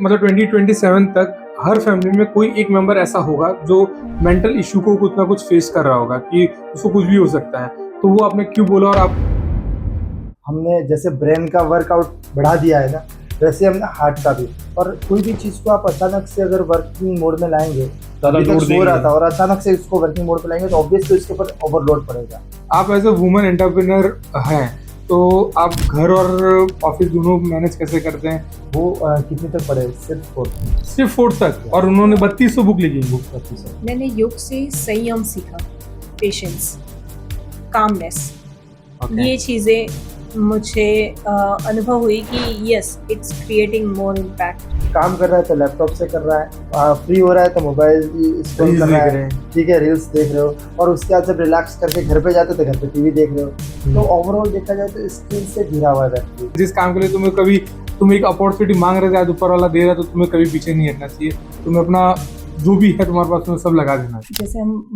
मतलब 2027 तक हर फैमिली में कोई एक मेंबर ऐसा होगा जो मेंटल इशू को कुछ ना कुछ फेस कर रहा होगा कि उसको कुछ भी हो सकता है। तो वो आपने क्यों बोला और आप हमने जैसे ब्रेन का वर्कआउट बढ़ा दिया है ना, वैसे हमने हार्ट का भी। और कोई भी चीज़ को आप अचानक से अगर वर्किंग मोड में लाएंगे, ज़्यादा अभी तक लोड सो देंगे। रहा था और अचानक से इसको वर्किंग मोड पे लाएंगे तो ऑब्वियसली इसके ऊपर ओवरलोड पड़ेगा। आप एज अ वुमेन एंटरप्रेन्योर हैं, तो आप घर और ऑफिस दोनों मैनेज कैसे करते हैं? वो कितने तक पड़े? सिर्फ 4 सिर्फ 4 तक, और उन्होंने 3200 बुक लिखी। बुक 25। मैंने योग से संयम सीखा, पेशेंस, कामनेस। ये चीज़ें मुझे अनुभव हुई कि yes, it's creating more impact. काम कर रहा है तो लैपटॉप से कर रहा है, फ्री हो रहा है तो मोबाइल स्क्रॉल रील्स कर रहा देख रहे है, हैं। ठीक है, रील्स देख रहे हो। और उसके बाद जब रिलैक्स करके घर पे जाते हो तो घर पे टीवी देख रहे हो। तो ओवरऑल देखा जाए तो स्क्रीन से घिरा हुआ है व्यक्ति। जिस काम के लिए तुम एक अपॉर्चुनिटी मांग रहे थे, आज ऊपर वाला दे रहा है, तो तुम्हें कभी पीछे नहीं हटना चाहिए। तुम्हें अपना जो भी है तुम्हारे पास, तुम्हें सब लगा देना चाहिए। जैसे हम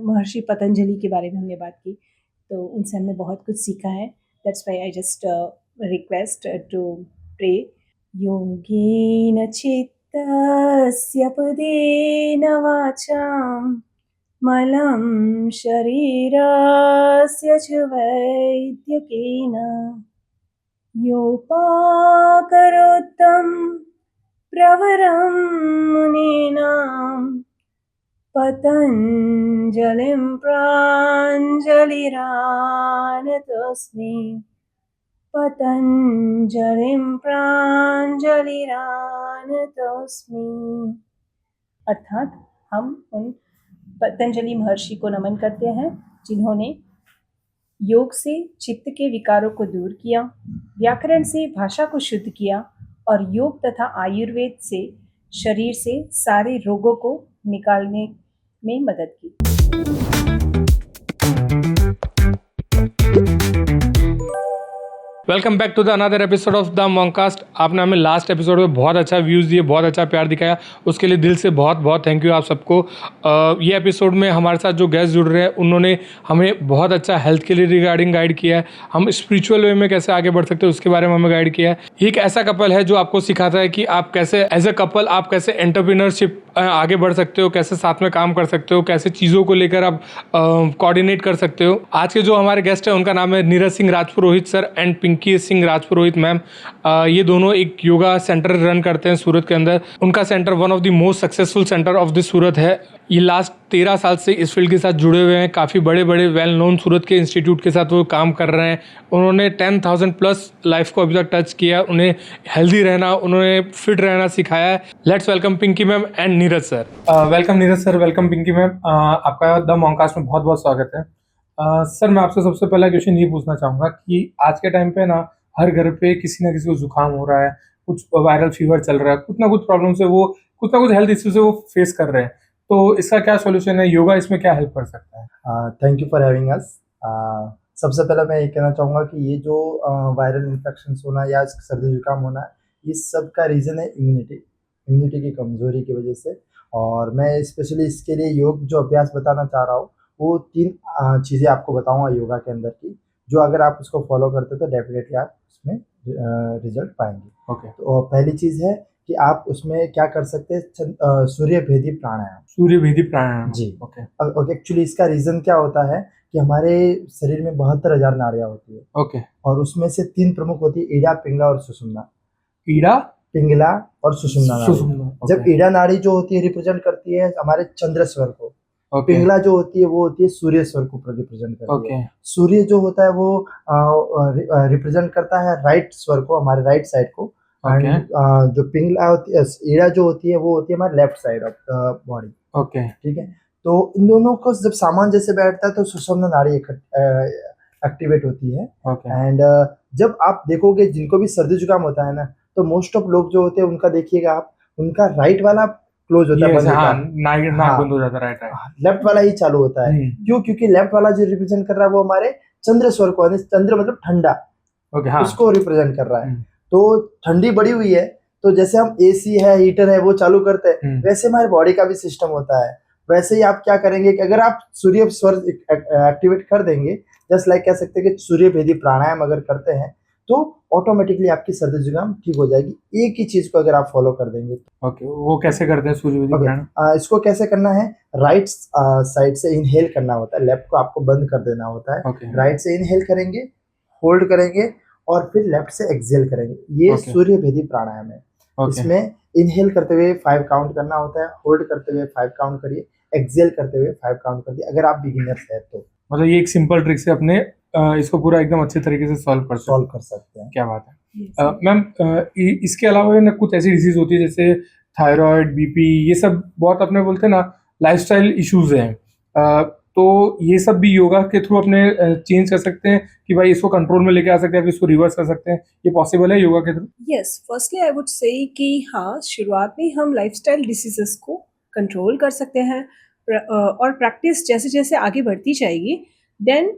महर्षि पतंजलि के बारे में हमने बात की, तो उनसे हमने बहुत कुछ सीखा है। That's why I just request to pray. योगेन चित्तस्य पदेन वाचां मलं शरीरस्य च वैद्यकेन योपाकरोत्तं प्रवरं मुनीनां पतञ्जलिं प्राञ्जलिरानतोऽस्मि। पतञ्जलिं प्राञ्जलिरानतोऽस्मि। अर्थात हम उन पतंजलि महर्षि को नमन करते हैं जिन्होंने योग से चित्त के विकारों को दूर किया, व्याकरण से भाषा को शुद्ध किया और योग तथा आयुर्वेद से शरीर से सारे रोगों को निकालने में मदद की। Welcome back to the another episode of the Monkcast. आपने हमें लास्ट एपिसोड में बहुत अच्छा व्यूज़ दिए, बहुत अच्छा प्यार दिखाया, उसके लिए दिल से बहुत बहुत थैंक यू आप सबको। ये एपिसोड में हमारे साथ जो गेस्ट जुड़ रहे हैं, उन्होंने हमें बहुत अच्छा हेल्थ के लिए रिगार्डिंग गाइड किया है। हम स्पिरिचुअल वे में कैसे आगे बढ़ सकते हैं उसके बारे में हमें गाइड किया है। ये एक ऐसा कपल है जो आपको सिखाता है कि आप कैसे एज ए कपल आप कैसे एंटरप्रेन्योरशिप आगे बढ़ सकते हो, कैसे साथ में काम कर सकते हो, कैसे चीज़ों को लेकर आप कोऑर्डिनेट कर सकते हो। आज के जो हमारे गेस्ट हैं उनका नाम है Neeraj Singh Rajpurohit sir and Pinky Singh Rajpurohit ma'am. ये दोनों एक योगा सेंटर रन करते हैं सूरत के अंदर। उनका centre one of the most successful centre of the Surat है। ये लास्ट 13 साल से इस फील्ड के साथ जुड़े हुए हैं। काफ़ी बड़े बड़े वेल नोन सूरत के इंस्टीट्यूट के साथ वो काम कर रहे हैं। उन्होंने 10,000 प्लस लाइफ को अभी तक टच किया। उन्हें हेल्दी रहना, उन्होंने फिट रहना सिखाया है। Let's welcome Pinky ma'am and Neeraj sir. Welcome Neeraj sir, welcome Pinky ma'am. आपका द मॉन्कास्ट में बहुत बहुत स्वागत है। सर, मैं आपसे सबसे पहला क्वेश्चन ये पूछना चाहूँगा कि आज के टाइम पे ना हर घर पे किसी ना किसी को जुकाम हो रहा है, कुछ वायरल फीवर चल रहा है, कुछ ना कुछ प्रॉब्लम से वो कुछ ना कुछ हेल्थ इश्यू से वो फेस कर रहे हैं। तो इसका क्या सॉल्यूशन है? योगा इसमें क्या हेल्प कर सकता है? Thank you for having us. सबसे पहले मैं ये कहना चाहूँगा कि ये जो वायरल इन्फेक्शन होना या सर्दी जुकाम होना, ये सब का रीज़न है इम्यूनिटी की कमज़ोरी की वजह से। और मैं स्पेशली इसके लिए योग जो अभ्यास बताना चाह रहा हूँ, वो 3 चीज़ें आपको बताऊँगा योगा के अंदर की, जो अगर आप उसको फॉलो करते तो डेफिनेटली आप उसमें रिजल्ट पाएंगे। ओके। तो पहली चीज़ है कि आप उसमें क्या कर सकते हैं, सूर्य भेदी प्राणायाम। सूर्य भेदी प्राणायाम जी। ओके। ओके, एक्चुअली इसका रीज़न क्या होता है कि हमारे शरीर में 72,000 नाड़ियाँ होती है ओके। और उसमें से 3 प्रमुख होती है, ईड़ा, पिंगला और सुषुम्ना। ईड़ा, पिंगला और सुषुम्ना नाड़ी। सुषुम्ना, जब ओके। ईड़ा नाड़ी जो होती है रिप्रेजेंट करती है हमारे चंद्र स्वर को, ओके। पिंगला जो होती है वो होती है सूर्य स्वर को रिप्रेजेंट करती ओके। है। सूर्य जो होता है वो रिप्रेजेंट करता है राइट स्वर को, हमारे राइट साइड को। ओके। एंड जो पिंगला होती है, ईड़ा जो होती है वो होती है हमारे left side of the body. Okay. ठीक है, तो इन दोनों को जब सामान जैसे बैठता है तो सुषुम्ना नाड़ी एक्टिवेट होती है। ओके। एंड जब आप देखोगे जिनको भी सर्दी जुकाम होता है ना, तो मोस्ट ऑफ लोग जो होते हैं उनका देखिएगा आप, उनका राइट वाला क्लोज होता है, बंद होता हाँ, है, नाक बंद हो जाता है, राइट राइट। लेफ्ट वाला ही चालू होता है। क्यों? क्योंकि लेफ्ट वाला जो रिप्रेजेंट कर रहा है वो हमारे चंद्र स्वर को, चंद्र मतलब ठंडा, ओके। हाँ। उसको रिप्रेजेंट कर रहा है। तो ठंडी बढ़ी हुई है, तो जैसे हम एसी है, हीटर है, वो चालू करते हैं, वैसे हमारे बॉडी का भी सिस्टम होता है। वैसे ही आप क्या करेंगे कि अगर आप सूर्य स्वर एक्टिवेट कर देंगे, जस्ट लाइक कह सकते हैं कि सूर्य भेदी प्राणायाम अगर करते हैं, तो ऑटोमेटिकली आपकी सर्दी जुकाम ठीक हो जाएगी। एक ही चीज़ को अगर आप फॉलो कर देंगे तो। ओके, वो कैसे करते हैं सूर्य ओके, प्राणायाम? इसको कैसे करना है, राइट साइड से इनहेल करना होता है, लेफ्ट को आपको बंद कर देना होता है। ओके। राइट से इनहेल करेंगे, होल्ड करेंगे और फिर लेफ्ट से एक्सहेल करेंगे। ये ओके। सूर्य भेदी प्राणायाम है। ओके। इसमें इनहेल करते हुए 5 काउंट करना होता है, होल्ड करते हुए 5 काउंट करिए, एक्सहेल करते हुए 5 काउंट कर दिए, अगर आप बिगिनर्स हैं तो मतलब ये एक सिंपल ट्रिक से अपने इसको पूरा एकदम अच्छे तरीके से सॉल्व कर सकते हैं। क्या बात है। Yes. मैम, इसके अलावा ना कुछ ऐसी डिजीज होती है जैसे थायराइड, बीपी, ये सब बहुत अपने बोलते हैं ना लाइफस्टाइल इश्यूज हैं, तो ये सब भी योगा के थ्रू अपने चेंज कर सकते हैं कि भाई इसको कंट्रोल में लेके आ सकते हैं, फिर इसको रिवर्स कर सकते हैं, ये पॉसिबल है योगा के through? Yes, firstly I would say कि हाँ, शुरुआत में हम लाइफस्टाइल डिसीजेस को कंट्रोल कर सकते हैं, और प्रैक्टिस जैसे जैसे आगे बढ़ती जाएगी, then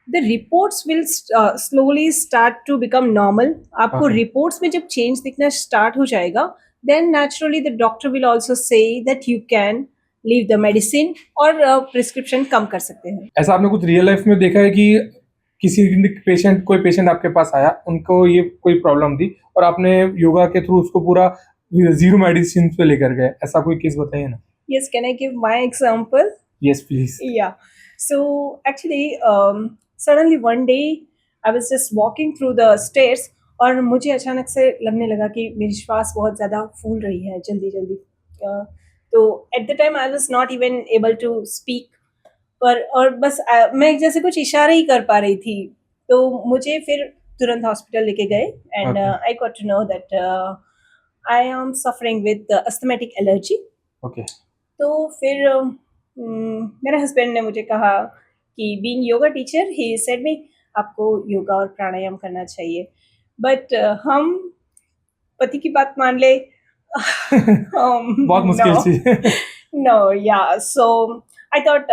the reports will slowly start to become normal. आपको Okay. रिपोर्ट्स में जब चेंज दिखना स्टार्ट हो जाएगा, then naturally the doctor will also say that you can leave the medicine और प्रिस्क्रिप्शन कम कर सकते हैं। ऐसा आपने कुछ रियल लाइफ में देखा है कि कोई पेशेंट आपके पास आया, उनको ये कोई प्रॉब्लम थी और आपने योगा के थ्रू उसको पूरा जीरो मेडिसिन पे लेकर गए, ऐसा कोई केस बताइए ना? Yes, can I give my example? Yes please. Yeah. So actually, suddenly one day I was just walking through the stairs और मुझे अचानक से लगने लगा कि मेरी श्वास बहुत ज़्यादा फूल रही है जल्दी जल्दी। तो at the time I was not even able to speak, पर और बस मैं जैसे कुछ इशारे ही कर पा रही थी। तो मुझे फिर तुरंत हॉस्पिटल लेके गए and Okay. I got to know that I am suffering with asthmatic allergy. Okay. तो फिर मेरे हस्बैंड ने मुझे कहा कि being yoga teacher he said me आपको योगा और प्राणायाम करना चाहिए, बट हम पति की बात मान ले। बहुत मुश्किल no. चीज है। No, yeah. So I thought,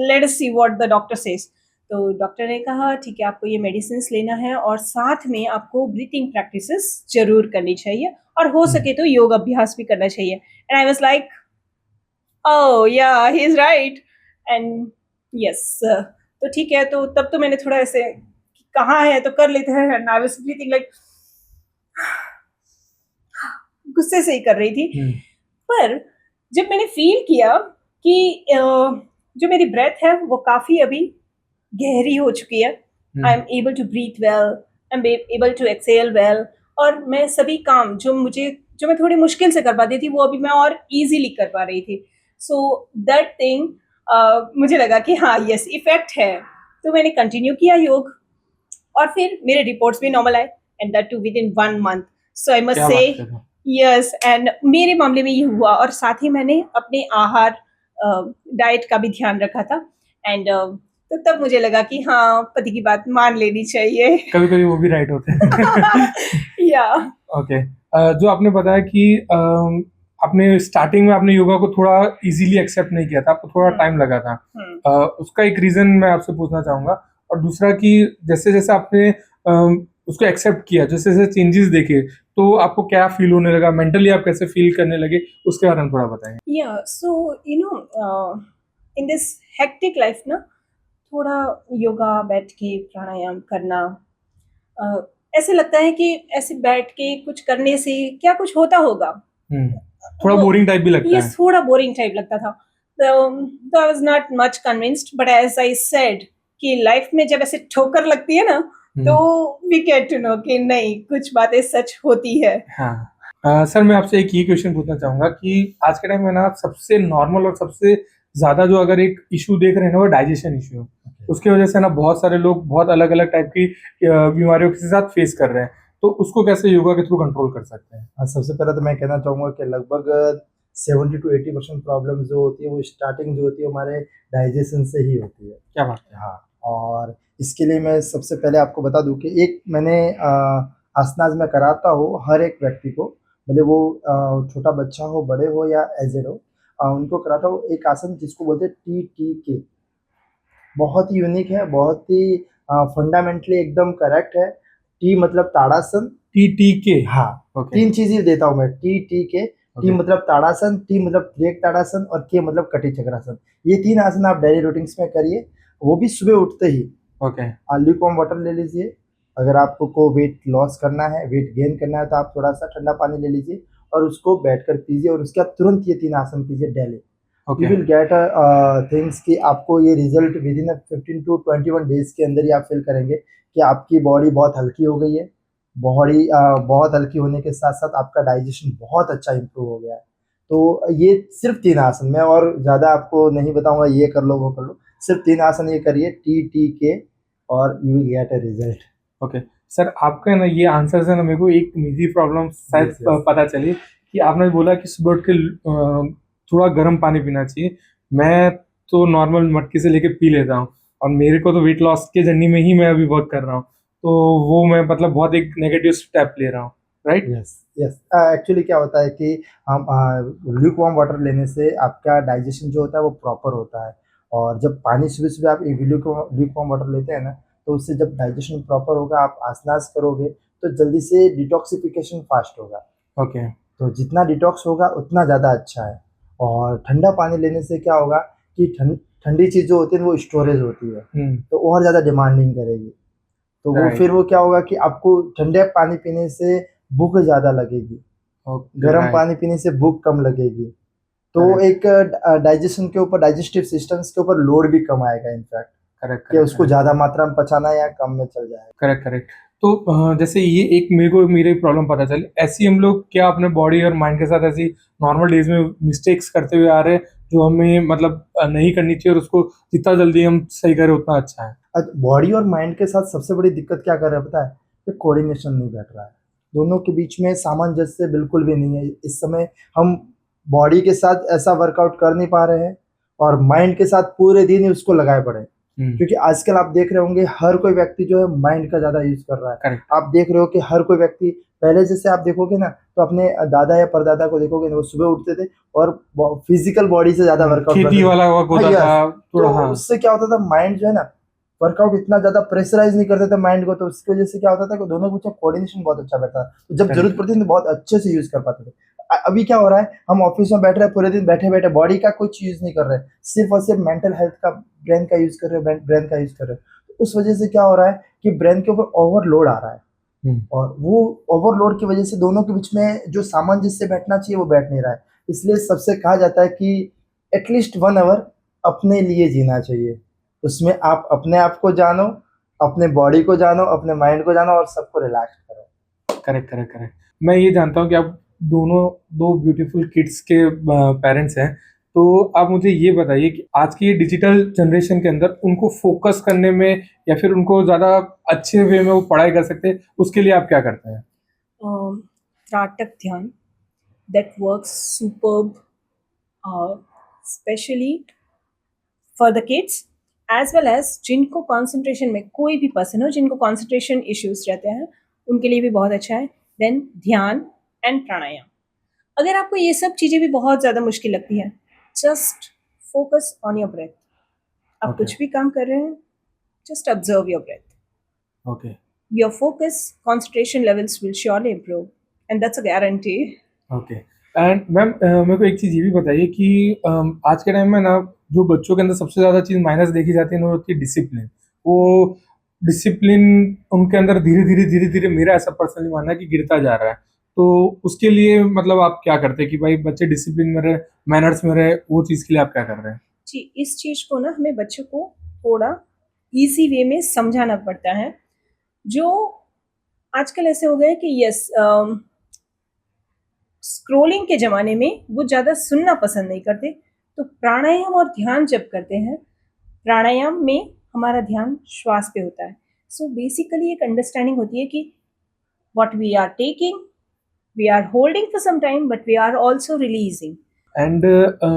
let us see what the doctor says. तो डॉक्टर ने कहा ठीक है, आपको ये मेडिसिन लेना है और साथ में आपको ब्रीथिंग प्रैक्टिसेस जरूर करनी चाहिए और हो सके तो योग अभ्यास भी करना चाहिए। एंड आई वाज लाइक, ओह या he is right and yes. तो ठीक है, तो तब तो मैंने थोड़ा ऐसे कहाँ है तो कर लेते हैं, and I was breathing like गुस्से से ही कर रही थी। पर जब मैंने फील किया कि जो मेरी ब्रेथ है वो काफ़ी अभी गहरी हो चुकी है, I am able to breathe well, I am able to exhale well, और मैं सभी काम जो मैं थोड़ी मुश्किल से कर पाती थी वो अभी मैं और इजीली कर पा रही थी। सो दैट थिंग मुझे लगा कि हाँ यस इफेक्ट है, तो मैंने कंटिन्यू किया योग और फिर मेरे रिपोर्ट्स भी नॉर्मल आए, and that too within 1 month। So I must say yes, and मेरे मामले में ये हुआ, और साथ ही मैंने अपने आहार डाइट का भी ध्यान रखा था, एंड तो तब मुझे लगा कि हाँ पति की बात मान लेनी चाहिए। कभी कभी वो भी राइट होते हैं। या ओके। जो आपने बताया कि आपने स्टार्टिंग में आपने योगा को थोड़ा इजीली एक्सेप्ट नहीं किया था, आपको थोड़ा टाइम लगा था, उसका एक रीजन मैं आपसे पूछना चाहूंगा, और दूसरा कि जैसे जैसे आपने उसको एक्सेप्ट किया, जैसे जैसे चेंजेस देखे, तो आपको क्या फील होने लगा, मेंटली आप कैसे फील करने लगे, उसके बारे में थोड़ा बताएं। या so you know in this hectic life ना, थोड़ा योगा बैठ के प्राणायाम करना ऐसे लगता है कि ऐसे बैठ के कुछ करने से क्या कुछ होता होगा, थोड़ा बोरिंग टाइप भी लगता है। यस, थोड़ा बोरिंग टाइप लगता था। तो I was not much convinced, but as I said कि लाइफ में जब ऐसे ठोकर लगती है ना, तो वी गेट टू नो कि नहीं, कुछ बातें सच होती है। हाँ। सर, मैं आपसे एक ये क्वेश्चन पूछना चाहूंगा कि आज के टाइम में ना सबसे नॉर्मल और सबसे ज्यादा जो अगर एक इशू देख रहे हैं ना, वो डाइजेशन इशू है। उसकी वजह से ना बहुत सारे लोग बहुत अलग अलग टाइप की बीमारियों के साथ फेस कर रहे हैं, तो उसको कैसे योगा के थ्रू कंट्रोल कर सकते हैं? सबसे पहले तो मैं कहना चाहूँगा कि लगभग 70 to 80% प्रॉब्लम जो होती है वो स्टार्टिंग जो होती है हमारे डाइजेशन से ही होती है। क्या बात है। हाँ, और इसके लिए मैं सबसे पहले आपको बता दूं कि एक मैंने आसनाज में कराता हूँ हर एक व्यक्ति को, भले वो छोटा बच्चा हो, बड़े हो या एजेड हो, उनको कराता हूँ एक आसन जिसको बोलते हैं TTK। बहुत ही यूनिक है, बहुत ही फंडामेंटली एकदम करेक्ट है। टी मतलब ताड़ासन, TTK। हाँ, ओके। 3 चीजें देता हूँ मैं, TTK। T Okay. मतलब ताड़ासन, टी मतलब त्रिएक ताड़ासन और के मतलब कटी चक्रासन। ये 3 आसन आप डेली रूटीन्स में करिए, वो भी सुबह उठते ही। ओके। ल्यूकवार्म वाटर ले लीजिए, अगर आपको वेट लॉस करना है, वेट गेन करना है, तो आप थोड़ा सा ठंडा पानी ले लीजिए और उसको बैठकर पीजिए और उसके बाद तुरंत ये 3 आसन कीजिए daily. You okay. Will get things कि आपको ये result within 15 to 21 days के अंदर ही आप फील करेंगे कि आपकी बॉडी बहुत हल्की हो गई है। बॉडी बहुत हल्की होने के साथ साथ आपका डाइजेशन बहुत अच्छा इंप्रूव हो गया है। तो ये सिर्फ 3 आसन, मैं और ज़्यादा आपको नहीं बताऊंगा ये कर लो वो कर लो, सिर्फ 3 आसन ये करिए TTK और you will get a result. Okay sir, आपका ना ये आंसर से ना मेरे को एक निजी प्रॉब्लम शायद Yes, yes. पता चली कि आपने बोला कि सुबह उठ के थोड़ा गर्म पानी पीना चाहिए। मैं तो नॉर्मल मटके से लेके पी लेता हूँ और मेरे को तो वेट लॉस के जर्नी में ही मैं अभी वर्क कर रहा हूँ, तो वो मैं मतलब बहुत एक नेगेटिव स्टेप ले रहा हूँ, राइट? यस यस, एक्चुअली क्या होता है कि हम ल्यूक वार्म वाटर लेने से आपका डाइजेशन जो होता है वो प्रॉपर होता है। और जब पानी सुबह सुबह आप ल्यूक वार्म वाटर लेते हैं ना, तो उससे जब डाइजेशन प्रॉपर होगा, आप आसनास करोगे तो जल्दी से डिटॉक्सिफिकेशन फास्ट होगा। ओके। तो जितना डिटॉक्स होगा उतना ज़्यादा अच्छा है। और ठंडा पानी लेने से क्या होगा कि ठंडी चीज़ जो होती है वो स्टोरेज होती है, तो और ज़्यादा डिमांडिंग करेगी। तो वो राइट। फिर वो क्या होगा कि आपको ठंडे पानी पीने से भूख ज़्यादा लगेगी, ओके। गर्म राइट। पानी पीने से भूख कम लगेगी। तो करेक्ट। एक डाइजेशन के ऊपर, डाइजेस्टिव सिस्टम्स के ऊपर लोड भी कम आएगा इनफैक्ट, करेक्ट। कि उसको ज़्यादा मात्रा में पचाना है या कम में चल जाएगा। Correct correct. तो जैसे ये एक मेरे को मेरी प्रॉब्लम पता चली, ऐसी हम लोग क्या अपने बॉडी और माइंड के साथ ऐसी नॉर्मल डेज में मिस्टेक्स करते हुए आ रहे हैं जो हमें मतलब नहीं करनी चाहिए, और उसको जितना जल्दी हम सही करें उतना अच्छा है? बॉडी और माइंड के साथ सबसे बड़ी दिक्कत क्या कर रहा है पता है? कि कोऑर्डिनेशन नहीं बैठ रहा है, दोनों के बीच में सामंजस्य बिल्कुल भी नहीं है। इस समय हम बॉडी के साथ ऐसा वर्कआउट कर नहीं पा रहे हैं और माइंड के साथ पूरे दिन ही उसको लगाए पड़े हैं। क्योंकि आजकल आप देख रहे होंगे हर कोई व्यक्ति जो है माइंड का ज़्यादा यूज़ कर रहा है। करेक्ट। आप देख रहे हो कि हर कोई व्यक्ति, पहले जैसे आप देखोगे ना, तो अपने दादा या परदादा को देखोगे ना, वो सुबह उठते थे और फिजिकल बॉडी से ज़्यादा वर्कआउट करते खेती थे। वाला वर्क होता हाँ, yes। था थोड़ा। तो हाँ। उससे क्या होता था, माइंड जो है ना, वर्कआउट इतना ज़्यादा प्रेशराइज़ नहीं करते थे माइंड को, तो उसकी वजह से क्या होता था कि दोनों के बीच में कोऑर्डिनेशन बहुत अच्छा बैठता था। तो जब Correct। ज़रूरत पड़ती थी तो बहुत अच्छे से यूज़ कर पाते थे। अभी क्या हो रहा है, हम ऑफिस में बैठ रहे हैं, पूरे दिन बैठे-बैठे बॉडी का कुछ यूज़ नहीं कर रहे हैं, सिर्फ़ और सिर्फ़ मेंटल हेल्थ का, ब्रेन का यूज़ कर रहे हैं, ब्रेन का यूज़ कर रहे हैं। तो उस वजह से क्या हो रहा है कि ब्रेन के ऊपर ओवरलोड आ रहा है, और वो ओवरलोड की वजह से दोनों के बीच में जो सामंजस्य बैठना चाहिए वो बैठ नहीं रहा है। इसलिए सबसे कहा जाता है कि एटलीस्ट 1 आवर अपने लिए जीना चाहिए। उसमें आप अपने आप को जानो, अपने बॉडी को जानो, अपने माइंड को जानो और सबको रिलैक्स करो। Correct correct correct. मैं ये जानता हूँ कि आप दोनों दो ब्यूटीफुल किड्स के पेरेंट्स हैं, तो आप मुझे ये बताइए कि आज की डिजिटल जनरेशन के अंदर उनको फोकस करने में या फिर उनको ज़्यादा अच्छे वे में वो पढ़ाई कर सकते हैं, उसके लिए आप क्या करते हैं? त्राटक ध्यान that works superb, especially for the kids as well as जिनको कंसंट्रेशन में, कोई भी पर्सन हो जिनको कंसंट्रेशन इश्यूज रहते हैं उनके लिए भी बहुत अच्छा है। देन ध्यान एंड प्राणायाम। अगर आपको ये सब चीज़ें भी बहुत ज़्यादा मुश्किल लगती हैं, just focus on your breath. आप Okay। कुछ भी काम कर रहे हैं, just observe your breath. Okay. Your focus concentration levels will surely improve and that's a guarantee। Okay. And ma'am मेरे को एक चीज़ ये भी बताइए कि आज के टाइम में ना जो बच्चों के अंदर सबसे ज़्यादा चीज़ माइनस देखी जाती है वो होती है डिसिप्लिन। वो डिसिप्लिन उनके अंदर धीरे धीरे मेरा ऐसा पर्सनली मानना है कि गिरता जा रहा है। तो उसके लिए मतलब आप क्या करते हैं कि भाई बच्चे डिसिप्लिन में रहे, मैनर्स में रहे, वो चीज़ के लिए आप क्या कर रहे हैं? जी, इस चीज़ को ना हमें बच्चों को थोड़ा इजी वे में समझाना पड़ता है। जो आजकल ऐसे हो गया है कि यस, स्क्रोलिंग के ज़माने में वो ज़्यादा सुनना पसंद नहीं करते, तो प्राणायाम और ध्यान जब करते हैं, प्राणायाम में हमारा ध्यान श्वास पे होता है। सो बेसिकली एक अंडरस्टैंडिंग होती है कि what we are taking, we are holding for some time but we are also releasing. And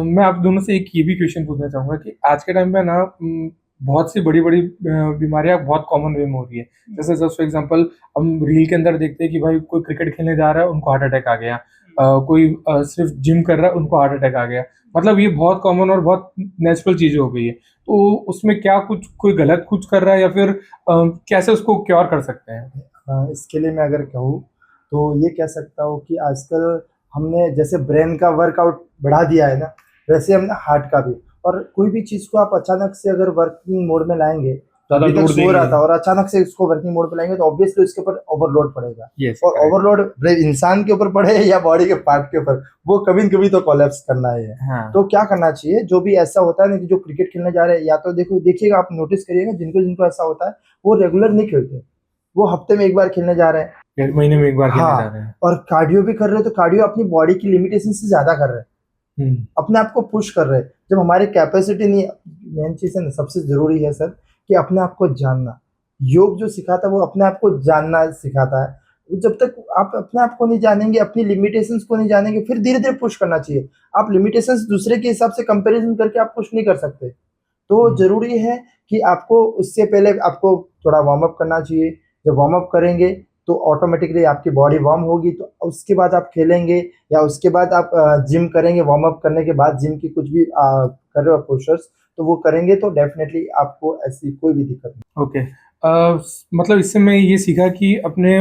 मैं आप दोनों से एक ये भी क्वेश्चन पूछना चाहूँगा कि आज के टाइम में ना बहुत सी बड़ी बड़ी बीमारियां बहुत कॉमन वे में हो रही है। जैसे जस्ट फॉर एग्जांपल हम रील के अंदर देखते हैं कि भाई कोई क्रिकेट खेलने जा रहा है उनको हार्ट अटैक आ गया, कोई सिर्फ जिम कर रहा है उनको हार्ट अटैक आ गया। मतलब ये बहुत कॉमन और बहुत नेचुरल चीज़ें हो गई है। तो उसमें क्या कुछ कोई गलत कुछ कर रहा है या फिर कैसे उसको क्योर कर सकते हैं? इसके लिए मैं अगर कहूँ तो ये कह सकता हूँ कि आजकल हमने जैसे ब्रेन का वर्कआउट बढ़ा दिया है ना, वैसे हमने हार्ट का भी। और कोई भी चीज़ को आप अचानक से अगर वर्किंग मोड में लाएंगे तो ज्यादा अभी तक लोड सो देंगे रहा था और अचानक से उसको वर्किंग मोड पे लाएंगे तो ऑब्वियसली उसके ऊपर ओवरलोड पड़ेगा। यस और ओवरलोड इंसान के ऊपर पड़े या बॉडी के पार्ट के ऊपर, वो कभी न कभी तो कोलैप्स करना ही है। हाँ तो क्या करना चाहिए, जो भी ऐसा होता है ना कि जो क्रिकेट खेलने जा रहे हैं, या तो देखिएगा, आप नोटिस करिएगा जिनको जिनको ऐसा होता है वो रेगुलर नहीं खेलते, वो हफ्ते में एक बार खेलने जा रहे हैं। 1.5 महीने में एक बार खेलने जा हाँ, रहे हैं। और कार्डियो भी कर रहे हो तो कार्डियो अपनी बॉडी की लिमिटेशन से ज्यादा कर रहे हैं, अपने आप को पुश कर रहे हैं। जब हमारी कैपेसिटी नहीं, मेन चीज है ना, सबसे जरूरी है सर कि अपने आप को जानना। योग जो सिखाता है वो अपने आप को जानना सिखाता है। जब तक आप अपने आप को नहीं जानेंगे, अपनी लिमिटेशंस को नहीं जानेंगे, फिर धीरे धीरे पुश करना चाहिए। आप लिमिटेशंस दूसरे के हिसाब से कंपैरिजन करके आप पुश नहीं कर सकते। तो हम्म। जरूरी है कि आपको उससे पहले आपको थोड़ा वार्म अप करना चाहिए। जब वार्म अप करेंगे तो ऑटोमेटिकली आपकी बॉडी वार्म होगी, तो उसके बाद आप खेलेंगे, या उसके बाद आप जिम करेंगे। वार्म अप करने के बाद जिम की कुछ भी कर रहे हो पोस्चर्स, तो वो करेंगे तो डेफिनेटली आपको ऐसी कोई भी दिक्कत नहीं। ओके। मतलब इससे मैं ये सीखा कि अपने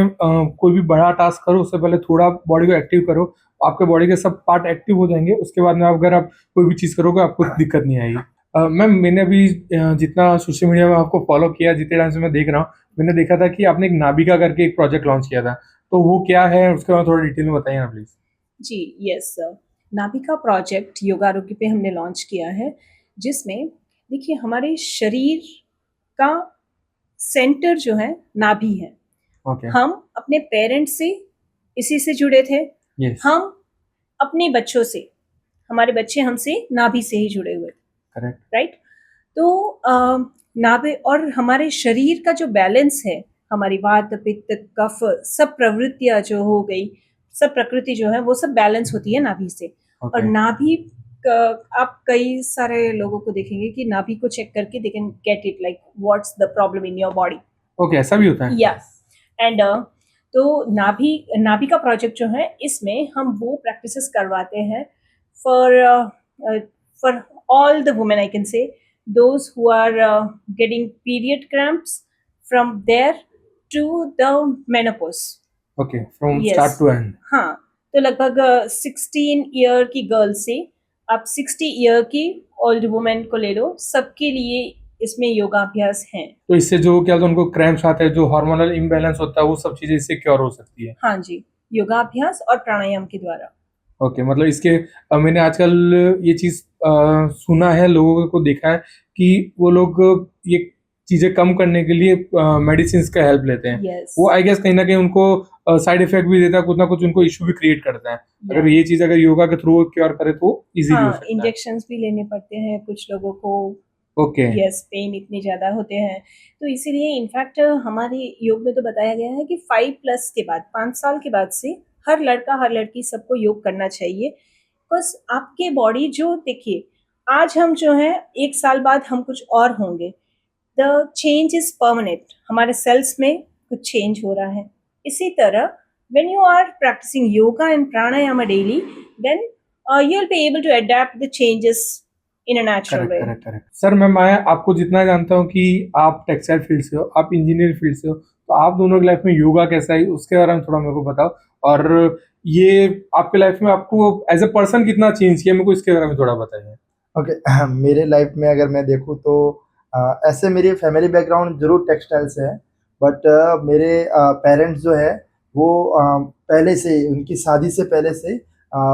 कोई भी बड़ा टास्क करो उससे पहले थोड़ा बॉडी को एक्टिव करो, आपके बॉडी के सब पार्ट एक्टिव हो जाएंगे, उसके बाद में अगर आप कोई भी चीज़ करोगे आपको दिक्कत नहीं आएगी। मैम, मैंने अभी जितना सोशल मीडिया में आपको फॉलो किया, जितने टाइम से मैं देख रहा हूँ, मैंने देखा था कि आपने एक नाबिका करके एक प्रोजेक्ट लॉन्च किया था, तो वो क्या है उसके बारे में थोड़ा डिटेल में बताइए ना प्लीज़। जी yes sir, Nabhika project yoga Arogya पे हमने लॉन्च किया है, जिसमें देखिए हमारे शरीर का सेंटर जो है नाभि है। ओके। हम अपने पेरेंट्स से इसी से जुड़े थे, यस। हम अपने बच्चों से, हमारे बच्चे हमसे नाभि से ही जुड़े हुए थे, करेक्ट। राइट। तो नाभि और हमारे शरीर का जो बैलेंस है, हमारी वात पित्त कफ सब प्रवृत्तियां जो हो गई, सब प्रकृति जो है वो सब बैलेंस होती है नाभि से। और ओके। नाभि आप कई सारे लोगों को देखेंगे कि नाभि को चेक करके they can get it like what's the problem in your body. Okay, ऐसा भी होता है। या एंड तो नाभि का प्रोजेक्ट जो है, इसमें हम वो प्रैक्टिसेस करवाते हैं for all the women, I can say those who are getting period cramps from there to the menopause. Okay, from Yes. Start to end. हाँ, तो लगभग 16 ईयर की गर्ल से आप 60 ईयर की ओल्ड वुमेन को ले लो, सबके लिए इसमें योगाभ्यास हैं। तो इससे जो क्या होता है, उनको क्रैम्प्स आते हैं, जो हार्मोनल इम्बैलेंस होता है, वो सब चीजें इससे क्योर हो सकती है। हाँ जी, योगाभ्यास और प्राणायाम के द्वारा। ओके, मतलब इसके मैंने आजकल ये चीज़ सुना है, लोगों को देखा है कि वो लोग ये चीज़ें कम करने के लिए मेडिसिन का हेल्प लेते हैं। Yes. वो आई गेस कहीं ना कहीं उनको साइड इफेक्ट भी देता है, कुछ ना कुछ उनको इशू भी क्रिएट करता है। अगर ये चीज़ अगर योगा के थ्रू क्योर करे तो इजीली हो हाँ, सकता है। इंजेक्शंस भी लेने पड़ते हैं कुछ लोगों को। ओके। यस, पेन इतने ज़्यादा होते हैं, तो इसीलिए इनफैक्ट हमारे योग में तो बताया गया है कि 5+ के बाद, 5 साल के बाद से हर लड़का हर लड़की सबको योग करना चाहिए। बस आपके बॉडी जो, देखिए आज हम जो है 1 साल बाद हम कुछ और होंगे। द चेंज इज परमानेंट, हमारे सेल्स में कुछ चेंज हो रहा है। इसी तरह when you are practising yoga and pranayama daily, then you will be able to adapt the changes in a natural way. Correct correct. Sir, मैं आपको जितना जानता हूँ कि आप टेक्सटाइल फील्ड से हो, आप इंजीनियर फील्ड से हो, तो आप दोनों की लाइफ में योगा कैसा है उसके बारे में थोड़ा मेरे को बताओ। और ये आपके लाइफ में आपको एज ए पर्सन कितना चेंज किया, मेरे को इसके बारे में थोड़ा बताइए। ओके मेरे लाइफ में अगर मैं देखूँ तो ऐसे मेरी फैमिली बैकग्राउंड जरूर टेक्सटाइल से है, बट मेरे पेरेंट्स जो है वो पहले से ही, उनकी शादी से पहले से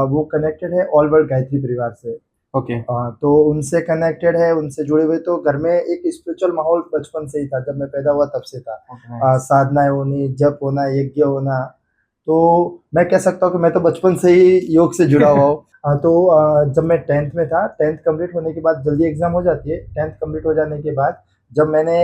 वो कनेक्टेड है ऑल वर्ल्ड गायत्री परिवार से। ओके। तो उनसे कनेक्टेड है, उनसे जुड़े हुए, तो घर में एक स्पिरिचुअल माहौल बचपन से ही था, जब मैं पैदा हुआ तब से था। साधनाएं होनी, जप होना, यज्ञ होना, तो मैं कह सकता हूँ कि मैं तो बचपन से ही योग से जुड़ा हुआ हूँ। तो जब मैं 10th में था, 10th कंप्लीट होने के बाद जल्दी एग्जाम हो जाती है। 10th कंप्लीट हो जाने के बाद जब मैंने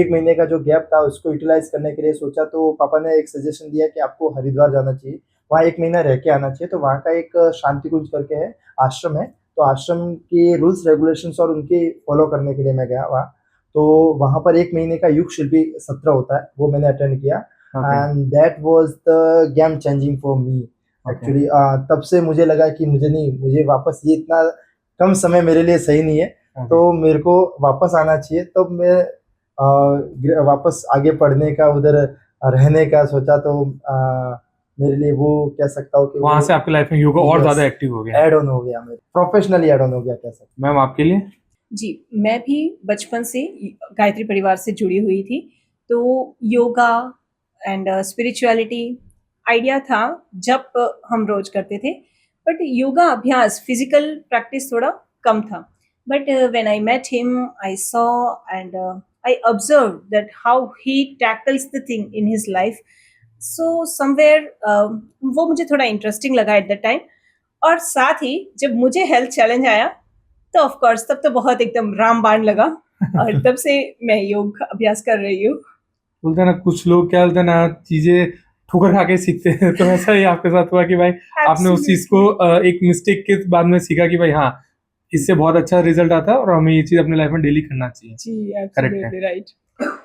1 महीने का जो गैप था उसको यूटिलाइज करने के लिए सोचा, तो पापा ने एक सजेशन दिया कि आपको हरिद्वार जाना चाहिए, वहाँ 1 महीना रह के आना चाहिए। तो वहाँ का एक शांति कुंज करके है, आश्रम है, तो आश्रम के रूल्स रेगुलेशंस और उनके फॉलो करने के लिए मैं गया वहाँ। तो वहाँ पर 1 महीने का युग शिल्पी सत्र होता है, वो मैंने अटेंड किया, and that was the game changing for me actually. तब से मुझे लगा कि मुझे वापस, ये इतना कम समय मेरे लिए सही नहीं है, तो मेरे को वापस आना चाहिए। तो मैं वापस आगे पढ़ने का, उधर रहने का सोचा, तो मेरे लिए वो कह सकता हूँ कि वहाँ से आपकी लाइफ में योगा और ज्यादा एक्टिव हो गया, ऐड ऑन हो गया, मेरे प्रोफेशनली ऐड ऑन हो गया कह सकते। मैम आपके लिए? जी, मैं भी बचपन से गायत्री परिवार से जुड़ी हुई थी, तो योगा एंड स्पिरिचुअलिटी आइडिया था जब हम रोज़ करते थे, बट योगा अभ्यास फिज़िकल प्रैक्टिस थोड़ा कम था। But when I met him, I saw and I observed that how he tackles the thing in his life. So somewhere वो मुझे थोड़ा इंटरेस्टिंग लगा एट दैट टाइम। और साथ ही जब मुझे हेल्थ चैलेंज आया, तो ऑफ कोर्स तब तो बहुत एकदम रामबाण लगा और तब से मैं योग अभ्यास कर रही हूँ। बोलते हैं ना कुछ लोग क्या बोलते हैं ना चीजें ठोकर खा के सीखते हैं, तो ऐसा ही आपके साथ हुआ कि भाई आपने उस चीज को एक मिस्टेक के बाद में सीखा कि भाई हाँ इससे बहुत अच्छा रिजल्ट आता है और हमें ये चीज अपने लाइफ में डेली करना चाहिए। जी, करेक्ट है। Absolutely right.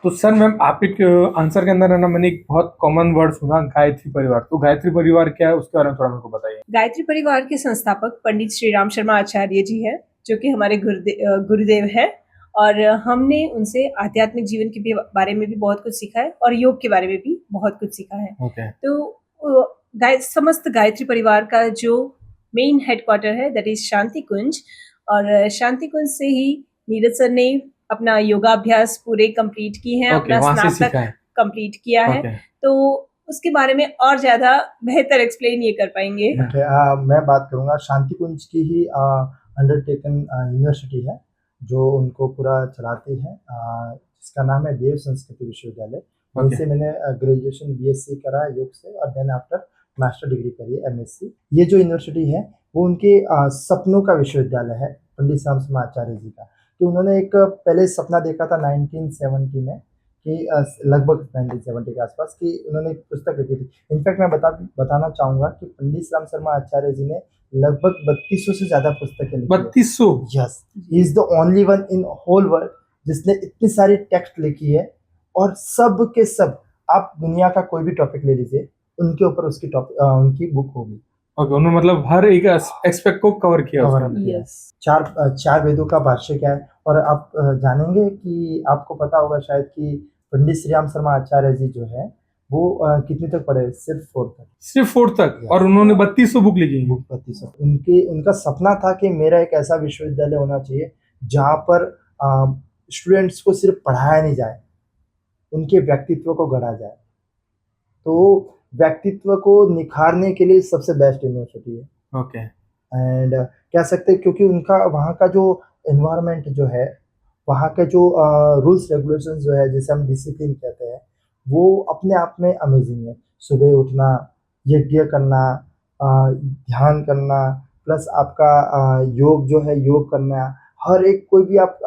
तो सर मैम आप एक आंसर के अंदर है ना मैंने एक बहुत कॉमन वर्ड सुना गायत्री परिवार, तो गायत्री परिवार क्या है उसके बारे में थोड़ा मेरे को बताइए। गायत्री परिवार के संस्थापक पंडित श्री राम शर्मा आचार्य जी हैं, जो कि हमारे गुरुदेव हैं। और हमने उनसे आध्यात्मिक जीवन के बारे में भी बहुत कुछ सीखा है और योग के बारे में भी बहुत कुछ सीखा है। ओके तो समस्त गायत्री परिवार का जो मेन हेडक्वार्टर है दैट इज शांति कुंज, और शांति कुंज से ही नीरज सर ने अपना योगाभ्यास पूरे कंप्लीट की हैं, ओके अपना वहां से स्नातक सीखा है। कंप्लीट किया है। ओके तो उसके बारे में और ज्यादा बेहतर एक्सप्लेन ये कर पाएंगे। ओके मैं बात करूँगा शांति कुंज की ही अंडरटेकन यूनिवर्सिटी है जो उनको पूरा चलाती है, जिसका नाम है देव संस्कृति विश्वविद्यालय। वहीं ओके से मैंने ग्रेजुएशन बीएससी करा है योग से और देन आफ्टर मास्टर डिग्री करी है एमएससी। ये जो यूनिवर्सिटी है वो उनके सपनों का विश्वविद्यालय है पंडित राम शर्मा आचार्य जी का। कि उन्होंने एक पहले सपना देखा था 1970 में कि लगभग 1970 के आसपास कि उन्होंने एक पुस्तक लिखी थी। इनफैक्ट मैं बताना चाहूँगा कि पंडित राम शर्मा आचार्य जी ने लगभग 3200 से ज़्यादा पुस्तकें लिखी है। 3200। Yes, he is the only one in whole world जिसने इतनी सारी टेक्स्ट लिखी है और सब के सब आप दुनिया का कोई भी टॉपिक ले लीजिए उनके ऊपर उनकी बुक होगी। ओके उन्होंने मतलब हर एक एस्पेक्ट को कवर किया कवर उसमें। किया है। यस, चार वेदों का भाष्य क्या है और आप जानेंगे कि आपको पता होगा शायद कि पंडित श्री राम शर्मा आचार्य जी जो है वो कितने तक पढ़े? सिर्फ 4 तक। सिर्फ 4 तक Yes. और उन्होंने 3200 बुक लिखी। बुक 3200। उनका सपना था कि मेरा एक ऐसा विश्वविद्यालय होना चाहिए जहाँ पर स्टूडेंट्स को सिर्फ पढ़ाया नहीं जाए, उनके व्यक्तित्व को गढ़ा जाए। तो व्यक्तित्व को निखारने के लिए सबसे बेस्ट यूनिवर्सिटी है। ओके एंड कह सकते हैं क्योंकि उनका वहाँ का जो एनवायरनमेंट जो है, वहाँ के जो रूल्स रेगुलेशंस जो है जिसे हम डिसिप्लिन कहते हैं, वो अपने आप में अमेजिंग है। सुबह उठना, यज्ञ करना, ध्यान करना, प्लस आपका योग जो है योग करना, हर एक कोई भी आप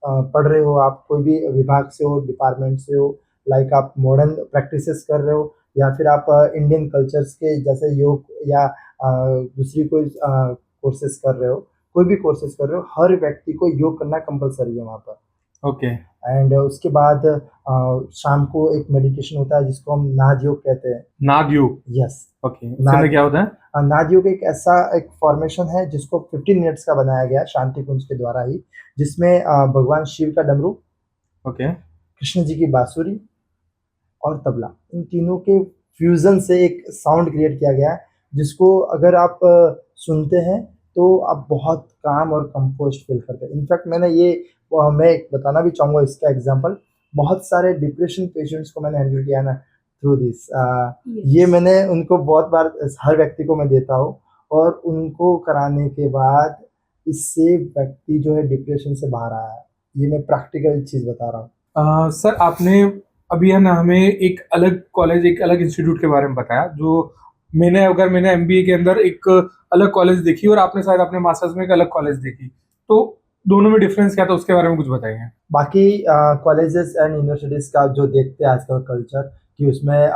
पढ़ रहे हो, आप कोई भी विभाग से हो, डिपार्टमेंट से हो, लाइक आप मॉडर्न प्रैक्टिसेस कर रहे हो या फिर आप इंडियन कल्चर्स के जैसे योग या दूसरी कोई कोर्सेज कर रहे हो, कोई भी कोर्सेज कर रहे हो, हर व्यक्ति को योग करना कंपलसरी है वहाँ पर। ओके एंड उसके बाद शाम को एक मेडिटेशन होता है जिसको हम नाद योग कहते हैं। नाग योग। यस, ओके उसमें क्या होता है? नाद योग एक ऐसा एक फॉर्मेशन है जिसको 15 मिनट्स का बनाया गया है शांति कुंज के द्वारा ही, जिसमें भगवान शिव का डमरू, ओके कृष्ण जी की बांसुरी और तबला, इन तीनों के फ्यूजन से एक साउंड क्रिएट किया गया है जिसको अगर आप सुनते हैं तो आप बहुत काम और कंपोस्ट फील करते हैं। इनफैक्ट मैं एक बताना भी चाहूँगा इसका एग्जांपल, बहुत सारे डिप्रेशन पेशेंट्स को मैंने हैंडल किया ना थ्रू दिस। ये मैंने उनको बहुत बार हर व्यक्ति को मैं देता हूँ और उनको कराने के बाद इससे व्यक्ति जो है डिप्रेशन से बाहर आया है। ये मैं प्रैक्टिकल चीज़ बता रहा हूँ। सर आपने अभी है ना हमें एक अलग कॉलेज एक अलग इंस्टीट्यूट के बारे में बताया, जो मैंने एमबीए के अंदर एक अलग कॉलेज देखी और आपने शायद अपने मास्टर्स में एक अलग कॉलेज देखी, तो दोनों में डिफरेंस क्या था उसके बारे में कुछ बताइए। बाकी कॉलेजेस एंड यूनिवर्सिटीज का जो देखते हैं आजकल कल्चर कि उसमें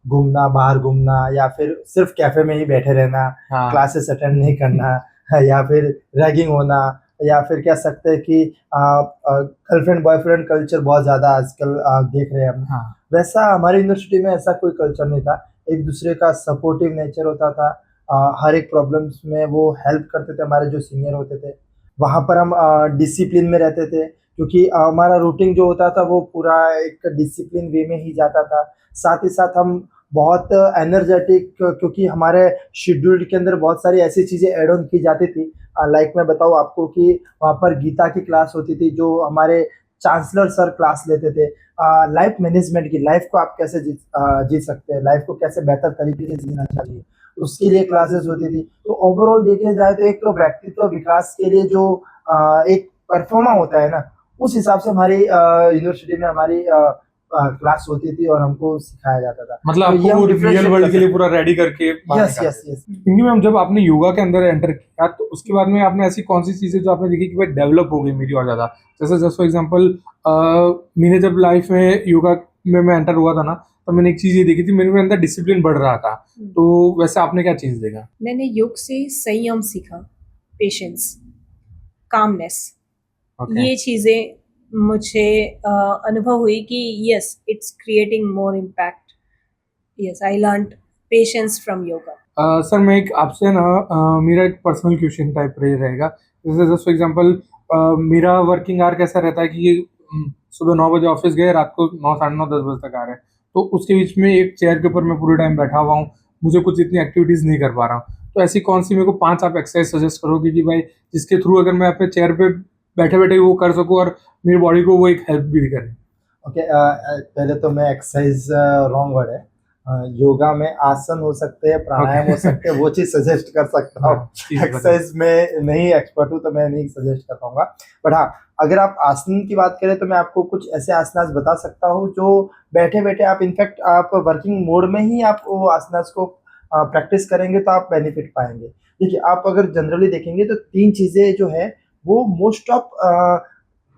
घूमना, बाहर घूमना या फिर सिर्फ कैफे में ही बैठे रहना, हाँ क्लासेस अटेंड नहीं करना या फिर रैगिंग होना, या फिर कह सकते हैं कि गर्लफ्रेंड बॉयफ्रेंड कल्चर बहुत ज़्यादा आजकल देख रहे हैं हम। हाँ वैसा हमारे यूनिवर्सिटी में ऐसा कोई कल्चर नहीं था। एक दूसरे का सपोर्टिव नेचर होता था। हर एक प्रॉब्लम्स में वो हेल्प करते थे, हमारे जो सीनियर होते थे। वहाँ पर हम डिसिप्लिन में रहते थे क्योंकि हमारा रूटीन जो होता था वो पूरा एक डिसिप्लिन वे में ही जाता था। साथ ही साथ हम बहुत एनर्जेटिक, क्योंकि हमारे शेड्यूल के अंदर बहुत सारी ऐसी चीज़ें ऐड ऑन की जाती थी। लाइक मैं बताऊँ आपको कि वहाँ पर गीता की क्लास होती थी, जो हमारे चांसलर सर क्लास लेते थे। लाइफ मैनेजमेंट की, लाइफ को आप कैसे जी सकते हैं, लाइफ को कैसे बेहतर तरीके से जीना चाहिए, उसके लिए क्लासेस होती थी। तो ओवरऑल देखा जाए तो एक व्यक्तित्व विकास के लिए जो एक परफॉर्मा होता है ना, उस हिसाब से हमारी यूनिवर्सिटी में हमारी क्लास होती थी और हमको सिखाया जाता था। मतलब तो ये आपको हम रियल differentiate वर्ल्ड कर के लिए सकते पूरा रेडी करके बाहर यस निकाला। यस यस क्योंकि मैम जब आपने योगा के अंदर एंटर किया तो उसके बाद में आपने ऐसी कौन सी चीजें जो आपने देखी कि भाई डेवलप हो गई मेरी और ज्यादा, जैसे जस्ट फॉर एग्जांपल मैंने जब लाइफ में योगा में मैं एंटर हुआ था ना, तो मैंने एक चीज ये देखी थी, मेरे अंदर डिसिप्लिन बढ़ रहा था। तो वैसे आपने क्या चीज देखा? मैंने योग से संयम सीखा, पेशेंस, कामनेस। ओके। ये चीज़ें मुझे अनुभव हुई कि yes it's creating more impact. Yes I learned patience from yoga. Sir मैं एक आपसे ना मेरा एक पर्सनल क्वेश्चन टाइप रहेगा, जैसे जस्ट फॉर एग्जांपल मेरा वर्किंग आवर कैसा रहता है कि सुबह 9 बजे ऑफिस गए, रात को 9 साढ़े 9 10 बजे तक आ रहे हैं, तो उसके बीच में एक चेयर के ऊपर मैं पूरे टाइम बैठा हुआ हूँ, मुझे कुछ इतनी एक्टिविटीज़ नहीं कर पा रहा हूँ। तो ऐसी कौन सी मेरे को 5 आप एक्सरसाइज सजेस्ट करोगे कि भाई जिसके थ्रू अगर मैं अपने चेयर पे बैठे बैठे वो कर सकूँ और मेरी बॉडी को वो एक हेल्प भी करे? ओके। पहले तो मैं एक्सरसाइज रॉन्ग वर्ड है। योगा में आसन हो सकते हैं, प्राणायाम हो सकते हैं, वो चीज़ सजेस्ट कर सकता हूँ। हाँ, चीज़ बताइए। एक्सरसाइज में नहीं एक्सपर्ट हूँ तो मैं नहीं सजेस्ट कर पाऊंगा। बट हाँ, अगर आप आसन की बात करें तो मैं आपको कुछ ऐसे आसनास बता सकता हूँ जो बैठे बैठे आप, इनफैक्ट आप वर्किंग मोड में ही आप वो आसनास को प्रैक्टिस करेंगे तो आप बेनिफिट पाएंगे। देखिए, आप अगर जनरली देखेंगे तो 3 चीज़ें जो है वो मोस्ट ऑफ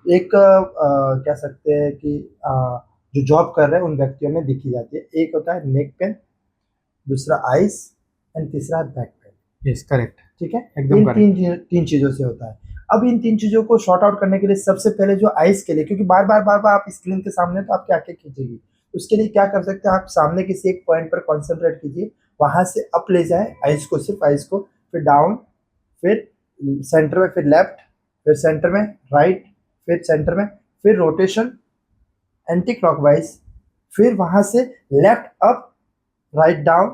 एक कह सकते हैं कि जो जॉब कर रहे हैं उन व्यक्तियों में दिखी जाती है। एक होता है नेक पेन, दूसरा आइज़ एंड तीसरा बैक पेन। यस करेक्ट, ठीक है? एकदम इन करेक्ट। 3 चीज़ों से होता है। अब इन 3 चीज़ों को सॉर्ट आउट करने के लिए सबसे पहले जो आइज़ के लिए, क्योंकि बार-बार आप स्क्रीन के सामने तो आपकी आँखें खींचेगी। उसके लिए क्या कर सकते हैं, आप सामने किसी एक पॉइंट पर कॉन्संट्रेट कीजिए, वहाँ से अप ले जाएँ आइज़ को, सिर्फ़ आइज़ को, फिर डाउन, फिर सेंटर में, फिर लेफ्ट, फिर सेंटर में, राइट, फिर सेंटर में, फिर रोटेशन एंटी क्लॉकवाइज, फिर वहाँ से लेफ्ट अप, राइट डाउन,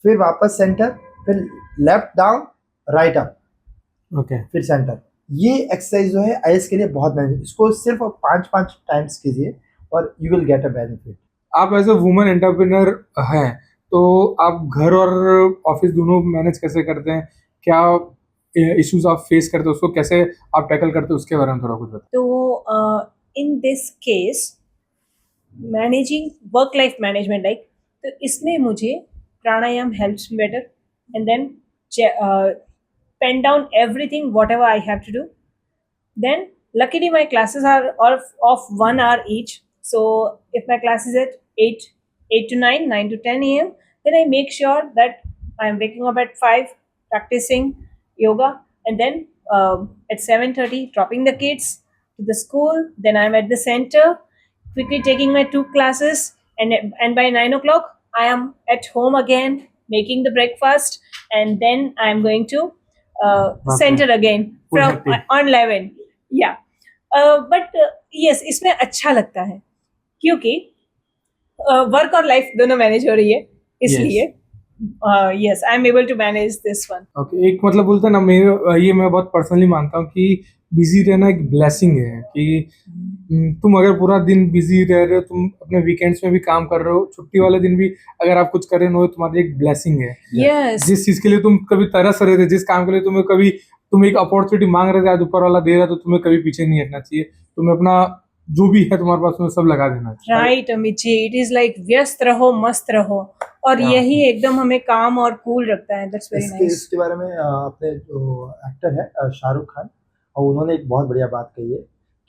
फिर वापस सेंटर, फिर left down, right up, okay. फिर सेंटर। ये एक्सरसाइज जो है आइज के लिए बहुत बेनिफिट, इसको सिर्फ 5-5 टाइम्स कीजिए और you will get a benefit. आप एज अ वुमन एंटरप्रेन्योर हैं, तो आप घर और ऑफिस दोनों मैनेज कैसे करते हैं? क्या इश्यूज आप फेस करते हैं, उसको कैसे आप टैकल करते हैं, उसके बारे में थोड़ा कुछ बताएं। तो in this case managing work life management like, तो इसमें मुझे pranayama helps better and then pen down everything whatever I have to do. Then, luckily, my classes are of 1 hour each. So, if my class is at 8 to 9, 9 to 10 a.m., then I make sure that I'm waking up at 5, practicing yoga, and then at 7:30, dropping the kids to the school. Then I'm at the center, quickly taking my 2 classes, and by 9 o'clock, I am at home again, making the breakfast, and then I'm going to center again Full from hectic. on 11. या but yes इसमें अच्छा लगता है क्योंकि work और life दोनों manage हो रही है, इसलिए yes I am able to manage this one. Okay, एक मतलब बोलते हैं ना, ये मैं बहुत पर्सनली मानता हूँ कि बिजी रहना एक ब्लेसिंग है, कि तुम अगर पूरा दिन बिजी रह रहे हो, तुम अपने वीकेंड्स में भी काम कर रहे हो, छुट्टी वाले दिन भी अगर आप कुछ कर रहे हो, तुम्हारी एक ब्लेसिंग है। यस जिस चीज के लिए तुम कभी तरस रहे थे, जिस काम के लिए तुम्हें कभी तुम एक अपॉर्चुनिटी मांग रहे थे, आज ऊपर वाला दे रहा, तो तुम्हें कभी पीछे नहीं हटना चाहिए, तुम्हें अपना जो भी है तुम्हारे पास में सब लगा देना चाहिए। Right Amit ji, it is like व्यस्त रहो मस्त रहो, और हाँ। यही एकदम हमें काम और कूल रखता है. That's very nice. इसके बारे में अपने जो एक्टर है शाहरुख खान, और उन्होंने एक बहुत बढ़िया बात कही है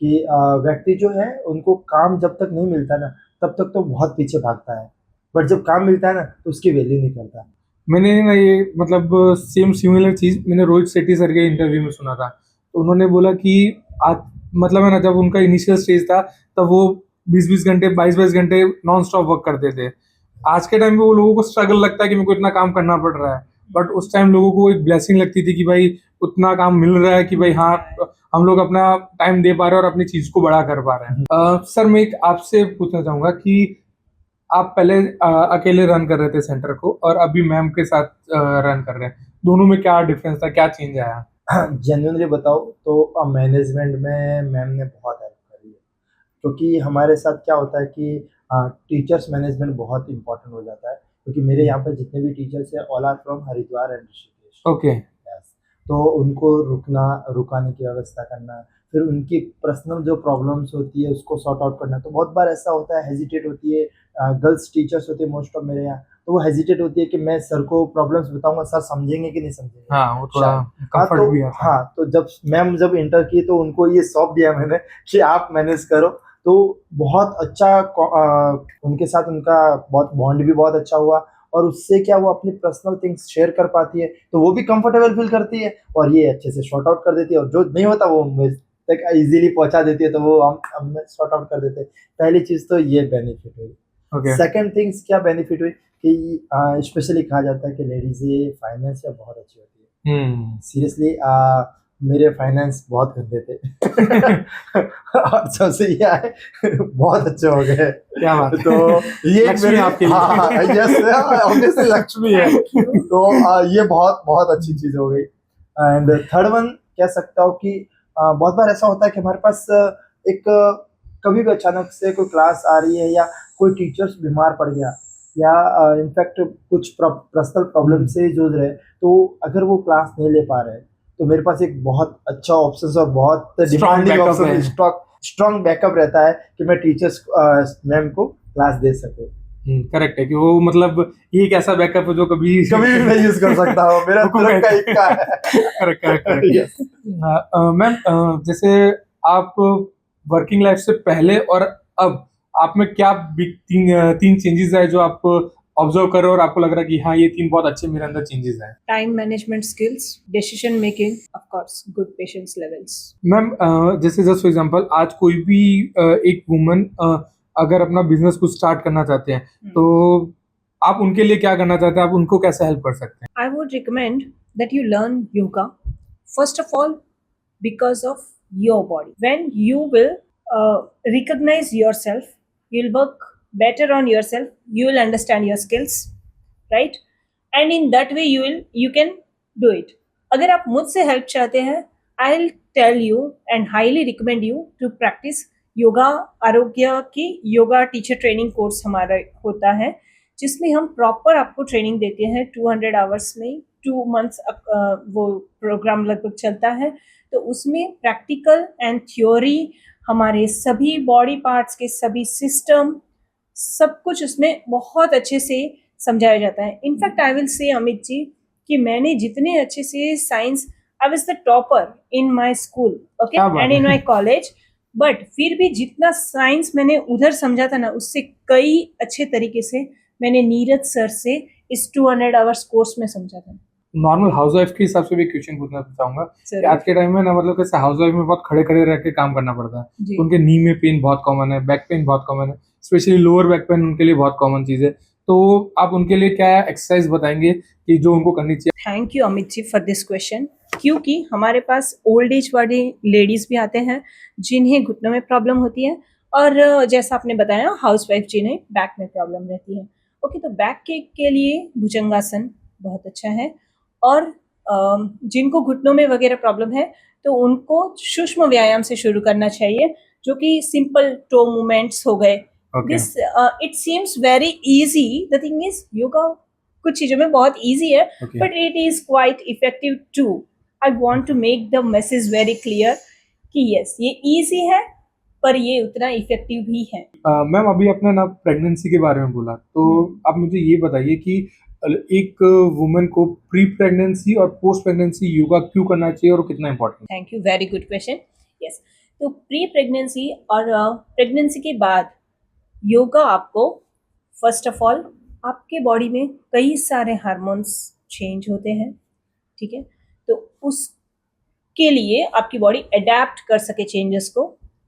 कि व्यक्ति जो है उनको काम जब तक नहीं मिलता ना, तब तक तो बहुत पीछे भागता है, बट जब काम मिलता है ना तो उसकी वैल्यू नहीं करता। मैंने ना ये मतलब सेम सिमिलर चीज मैंने रोहित शेट्टी सर के इंटरव्यू में सुना था, तो उन्होंने बोला कि आज मतलब है ना, जब उनका इनिशियल स्टेज था तब वो 20-20 घंटे 22-22 घंटे नॉन स्टॉप वर्क करते थे। आज के टाइम पे वो लोगों को स्ट्रगल लगता है कि मेरे को इतना काम करना पड़ रहा है, बट उस टाइम लोगों को एक ब्लेसिंग लगती थी कि भाई उतना काम मिल रहा है कि भाई हाँ हम लोग अपना टाइम दे पा रहे हैं और अपनी चीज को बड़ा कर पा रहे हैं। सर मैं एक आपसे पूछना चाहूंगा कि आप पहले अकेले रन कर रहे थे सेंटर को और अभी मैम के साथ रन कर रहे हैं, दोनों में क्या डिफरेंस था, क्या चेंज आया? जेन्युइनली बताओ तो मैनेजमेंट में मैम ने बहुत हेल्प करी है, क्योंकि हमारे साथ क्या होता है कि टीचर्स मैनेजमेंट बहुत इंपॉर्टेंट हो जाता है, क्योंकि मेरे यहाँ पर जितने भी टीचर्स हैं all are from Haridwar and Rishikesh. Okay. Yes, तो उनको रुकाने की व्यवस्था करना, फिर उनकी पर्सनल जो प्रॉब्लम्स होती है उसको सॉर्ट आउट करना। तो बहुत बार ऐसा होता है, हेजिटेट होती है, गर्ल्स टीचर्स होती है मोस्ट ऑफ मेरे यहाँ, तो वो हेजिटेट होती है कि मैं सर को प्रॉब्लम्स बताऊंगा, सर समझेंगे कि नहीं समझेंगे। हाँ, वो थोड़ा हाँ, कंफर्ट भी आता है। हाँ, तो जब मैम जब इंटर की तो उनको ये सौंप दिया मैंने कि आप मैनेज करो, तो बहुत अच्छा उनके साथ उनका बहुत बॉन्ड भी बहुत अच्छा हुआ, और उससे क्या वो अपनी पर्सनल थिंग्स शेयर कर पाती है, तो वो भी कंफर्टेबल फील करती है और ये अच्छे से शॉर्ट आउट कर देती है, और जो नहीं होता वो मुझ तक इजीली पहुंचा देती है, तो वो हम शॉर्ट आउट कर देते हैं। पहली चीज़ तो ये बेनिफिट हुई। ओके। सेकंड थिंग्स क्या बेनिफिट हुई कि स्पेशली कहा जाता है कि लेडीज ये फाइनेंस में बहुत अच्छी होती है। सीरियसली मेरे फाइनेंस बहुत गंदे थे और सबसे ये आए बहुत अच्छे हो गए। क्या बात है। तो ये लक्ष्मी मेरी आपके लिए। हाँ यस ऑब्वियसली लक्ष्मी है। तो ये बहुत बहुत अच्छी चीज हो गई। एंड थर्ड वन कह सकता हूँ कि बहुत बार ऐसा होता है कि हमारे पास एक कभी भी अचानक से कोई क्लास आ रही है या कोई टीचर्स बीमार पड़ गया या इनफैक्ट कुछ पर्सनल प्रॉब्लम से जूझ रहे, तो अगर वो क्लास नहीं ले पा रहे तो मेरे पास एक बहुत अच्छा ऑप्शन और बहुत डिमांडिंग backup ऑप्शन है। स्ट्रॉन्ग बैकअप रहता है कि मैं टीचर्स मैम को क्लास दे सकूं। करेक्ट है कि वो मतलब ये एक ऐसा बैकअप है जो कभी कभी भी मैं यूज कर सकता हूँ, मेरा तुरंत का एक का है। Correct correct Yes. मैम, जैसे आप वर्किंग लाइफ से पहले और अब आप में क्या तीन चेंजेस है जो आप ऑब्जर्व करो और आपको लग रहा है कि हाँ ये तीन बहुत अच्छे मेरे अंदर चेंजेस हैं? Time management skills, decision making, of course, good patience levels. Ma'am, जैसे जस्ट फॉर एग्जांपल आज कोई भी एक वुमन अगर अपना बिजनेस कुछ स्टार्ट करना चाहते हैं तो आप उनके लिए क्या करना चाहते हैं, आप उनको कैसे हेल्प कर सकते हैं? I would recommend that you learn yoga, first of all, because of your body. When you will recognize yourself, you'll work better on yourself, you will understand your skills, right? And in that way you can do it. अगर आप मुझसे help चाहते हैं, I'll tell you and highly recommend you to practice yoga आरोग्य की yoga teacher training course हमारा होता है, जिसमें हम प्रॉपर आपको ट्रेनिंग देते हैं 200 आवर्स में 2 मंथ्स वो प्रोग्राम लगभग चलता है। तो उसमें प्रैक्टिकल एंड थ्योरी हमारे सभी बॉडी पार्ट्स के सभी सिस्टम सब कुछ उसमें बहुत अच्छे से समझाया जाता है। In fact I will say Amit ji कि मैंने जितने अच्छे से science, I was the topper in my school okay and in my college, but फिर भी जितना साइंस मैंने उधर समझा था ना, उससे कई अच्छे तरीके से मैंने नीरज सर से इस 200 आवर्स कोर्स में समझा था। नॉर्मल हाउसवाइफ के हिसाब से भी क्वेश्चन पूछना चाहूंगा कि जरूर। आज के टाइम में ना मतलब कैसे हाउसवाइफ में बहुत खड़े खड़े रह के काम करना पड़ता है, जी। तो उनके नी में पेन बहुत कॉमन है, बैक पेन बहुत कॉमन है, स्पेशली लोअर बैक पेन उनके लिए बहुत कॉमन चीज है। तो आप उनके लिए क्या एक्सरसाइज बताएंगे कि जो उनको करनी चाहिए? Thank you Amit ji for this question, क्योंकि हमारे पास ओल्ड एज वाली लेडीज भी आते हैं जिन्हें घुटनों में प्रॉब्लम होती है, और जैसा आपने बताया हाउसवाइफ जिन्हें बैक में प्रॉब्लम रहती है। ओके, तो बैक के लिए भुजंगासन बहुत अच्छा है, और जिनको घुटनों में वगैरह प्रॉब्लम है तो उनको सूक्ष्म व्यायाम से शुरू करना चाहिए, जो कि सिंपल टो मूवमेंट्स हो गए। This it seems very easy, the thing is yoga कुछ चीज़ों में बहुत इजी है, but it is quite effective too. I want to make the message very clear कि यस ये इजी है पर ये उतना इफेक्टिव भी है। मैम, अभी आपने ना प्रेगनेंसी के बारे में बोला, तो आप मुझे ये बताइए कि एक वुमन को प्री प्रेगनेंसी और पोस्ट प्रेगनेंसी योगा क्यों करना चाहिए और कितना important? Thank you, very good question. Yes, तो प्री प्रेगनेंसी और प्रेगनेंसी के बाद योगा आपको फर्स्ट ऑफ ऑल आपके बॉडी में कई सारे हार्मोन्स चेंज होते हैं, ठीक है, तो उसके लिए आपकी बॉडी अडेप्ट कर सके चेंजेस को,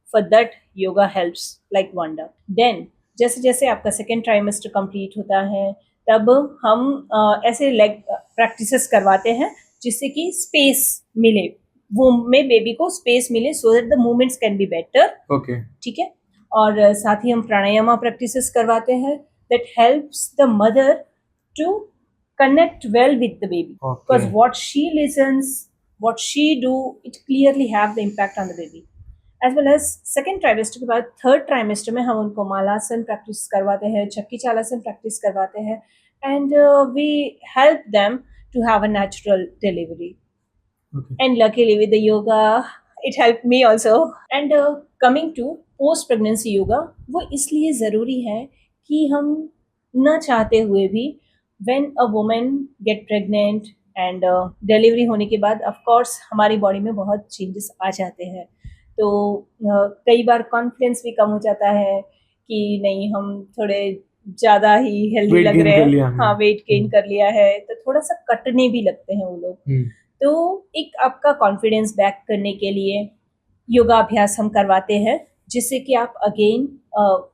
for that yoga helps like wonder. Then जैसे जैसे आपका सेकेंड ट्राइमेस्टर कंप्लीट होता है तब हम ऐसे लेग प्रैक्टिसेस करवाते हैं जिससे कि स्पेस मिले, वूम में बेबी को स्पेस मिले, so that the movements can be better. Okay, ठीक है, और साथ ही हम प्राणायामा प्रैक्टिसेस करवाते हैं that helps the mother to connect well with the baby. Because what she listens, what she do, it clearly have the impact on the baby. As well as second trimester के बाद third trimester में हम उनको Malasana practice करवाते हैं, चक्की चालासन practice करवाते हैं, and we help them to have a natural delivery. And luckily with the yoga it helped me also. And coming to post pregnancy yoga, वो इसलिए ज़रूरी है कि हम न चाहते हुए भी when a woman get pregnant and delivery होने के बाद of course हमारी बॉडी में बहुत चेंजेस आ जाते हैं. तो कई बार कॉन्फिडेंस भी कम हो जाता है कि नहीं हम थोड़े ज़्यादा ही हेल्दी लग रहे हैं, हाँ वेट गेन कर लिया है, तो थोड़ा सा कटने भी लगते हैं वो लोग. तो एक आपका कॉन्फिडेंस बैक करने के लिए योगा अभ्यास हम करवाते हैं, जिससे कि आप अगेन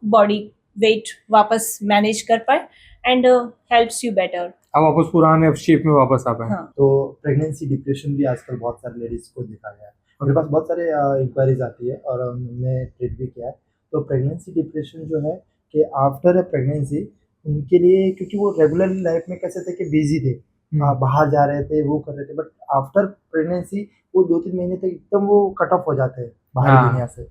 बॉडी वेट वापस मैनेज कर पाए एंड हेल्प्स यू बेटर. अब वापस पुराने शेप में वापस आ पाए. हाँ. तो प्रेगनेंसी डिप्रेशन भी आजकल बहुत सारे लेडीज को देखा गया है. मेरे पास बहुत सारे इंक्वायरीज आती है और हमने ट्रीट भी किया है. तो प्रेगनेंसी डिप्रेशन जो है कि आफ्टर अ प्रेगनेंसी उनके लिए, क्योंकि वो रेगुलर लाइफ में कैसे थे कि बिजी थे, बाहर जा रहे थे, वो कर रहे थे, बट आफ्टर प्रेगनेंसी वो 2-3 महीने तक एकदम वो कट ऑफ हो जाते हैं बाहरी दुनिया से.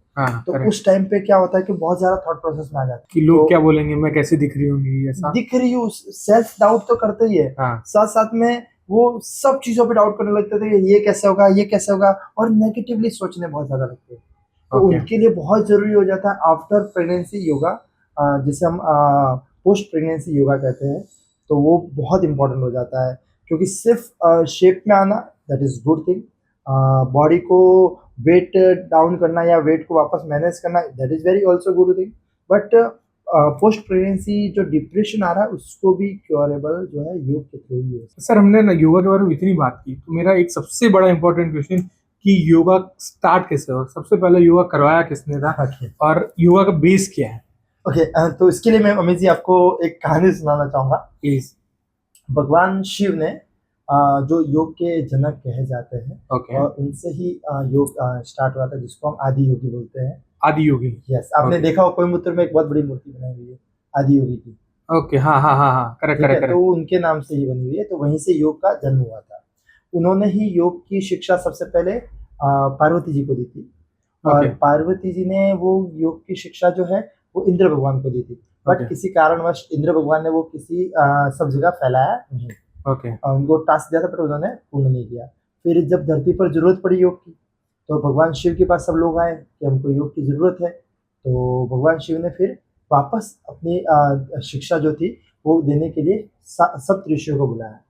तो उस टाइम पे क्या होता है कि बहुत ज्यादा थॉट प्रोसेस में आ जाते हैं कि लोग क्या बोलेंगे, मैं कैसे दिख रही होंगी, ऐसा दिख रही हूँ, सेल्फ डाउट तो करते ही है. साथ साथ में वो सब चीजों पे डाउट करने लगते थे, ये कैसे होगा, ये कैसे होगा, और नेगेटिवली सोचने बहुत ज्यादा लगते हैं. तो उनके लिए बहुत जरूरी हो जाता है आफ्टर प्रेगनेंसी योगा, जिसे हम पोस्ट प्रेगनेंसी योगा कहते हैं. तो वो बहुत इंपॉर्टेंट हो जाता है, क्योंकि सिर्फ शेप में आना that is good thing, body को वेट डाउन करना या वेट को वापस मैनेज करना that is very also good thing. But post pregnancy जो डिप्रेशन आ रहा है उसको भी क्योरेबल जो है योग के थ्रू ही है. सर हमने ना योगा के बारे में इतनी बात की, तो मेरा एक सबसे बड़ा इंपॉर्टेंट क्वेश्चन कि योगा स्टार्ट कैसे हुआ, सबसे पहले योगा करवाया किसने था, और योगा का बेस क्या है? ओके, तो इसके लिए मैं अमित जी आपको एक कहानी सुनाना चाहूँगा. प्लीज. भगवान शिव ने जो योग के जनक कहे जाते हैं, और उनसे ही योग स्टार्ट हुआ था, जिसको हम आदि योगी बोलते हैं. आदि योगी. यस, आपने देखा हो कोयम्बतूर में एक बहुत बड़ी मूर्ति बनाई हुई है आदि योगी की. ओके, हाँ, करेक्ट. तो उनके नाम से ही बनी हुई है. तो वहीं से योग का जन्म हुआ था. उन्होंने ही योग की शिक्षा सबसे पहले पार्वती जी को दी थी, और पार्वती जी ने वो योग की शिक्षा जो है वो इंद्र भगवान को दी थी. बट किसी कारणवश इंद्र भगवान ने वो किसी सब जगह फैलाया नहीं. उनको टास्क दिया था पर उन्होंने पूर्ण नहीं किया. फिर जब धरती पर जरूरत पड़ी योग की, तो भगवान शिव के पास सब लोग आए कि हमको योग की जरूरत है. तो भगवान शिव ने फिर वापस अपनी शिक्षा जो थी वो देने के लिए सप्त ऋषियों को बुलाया,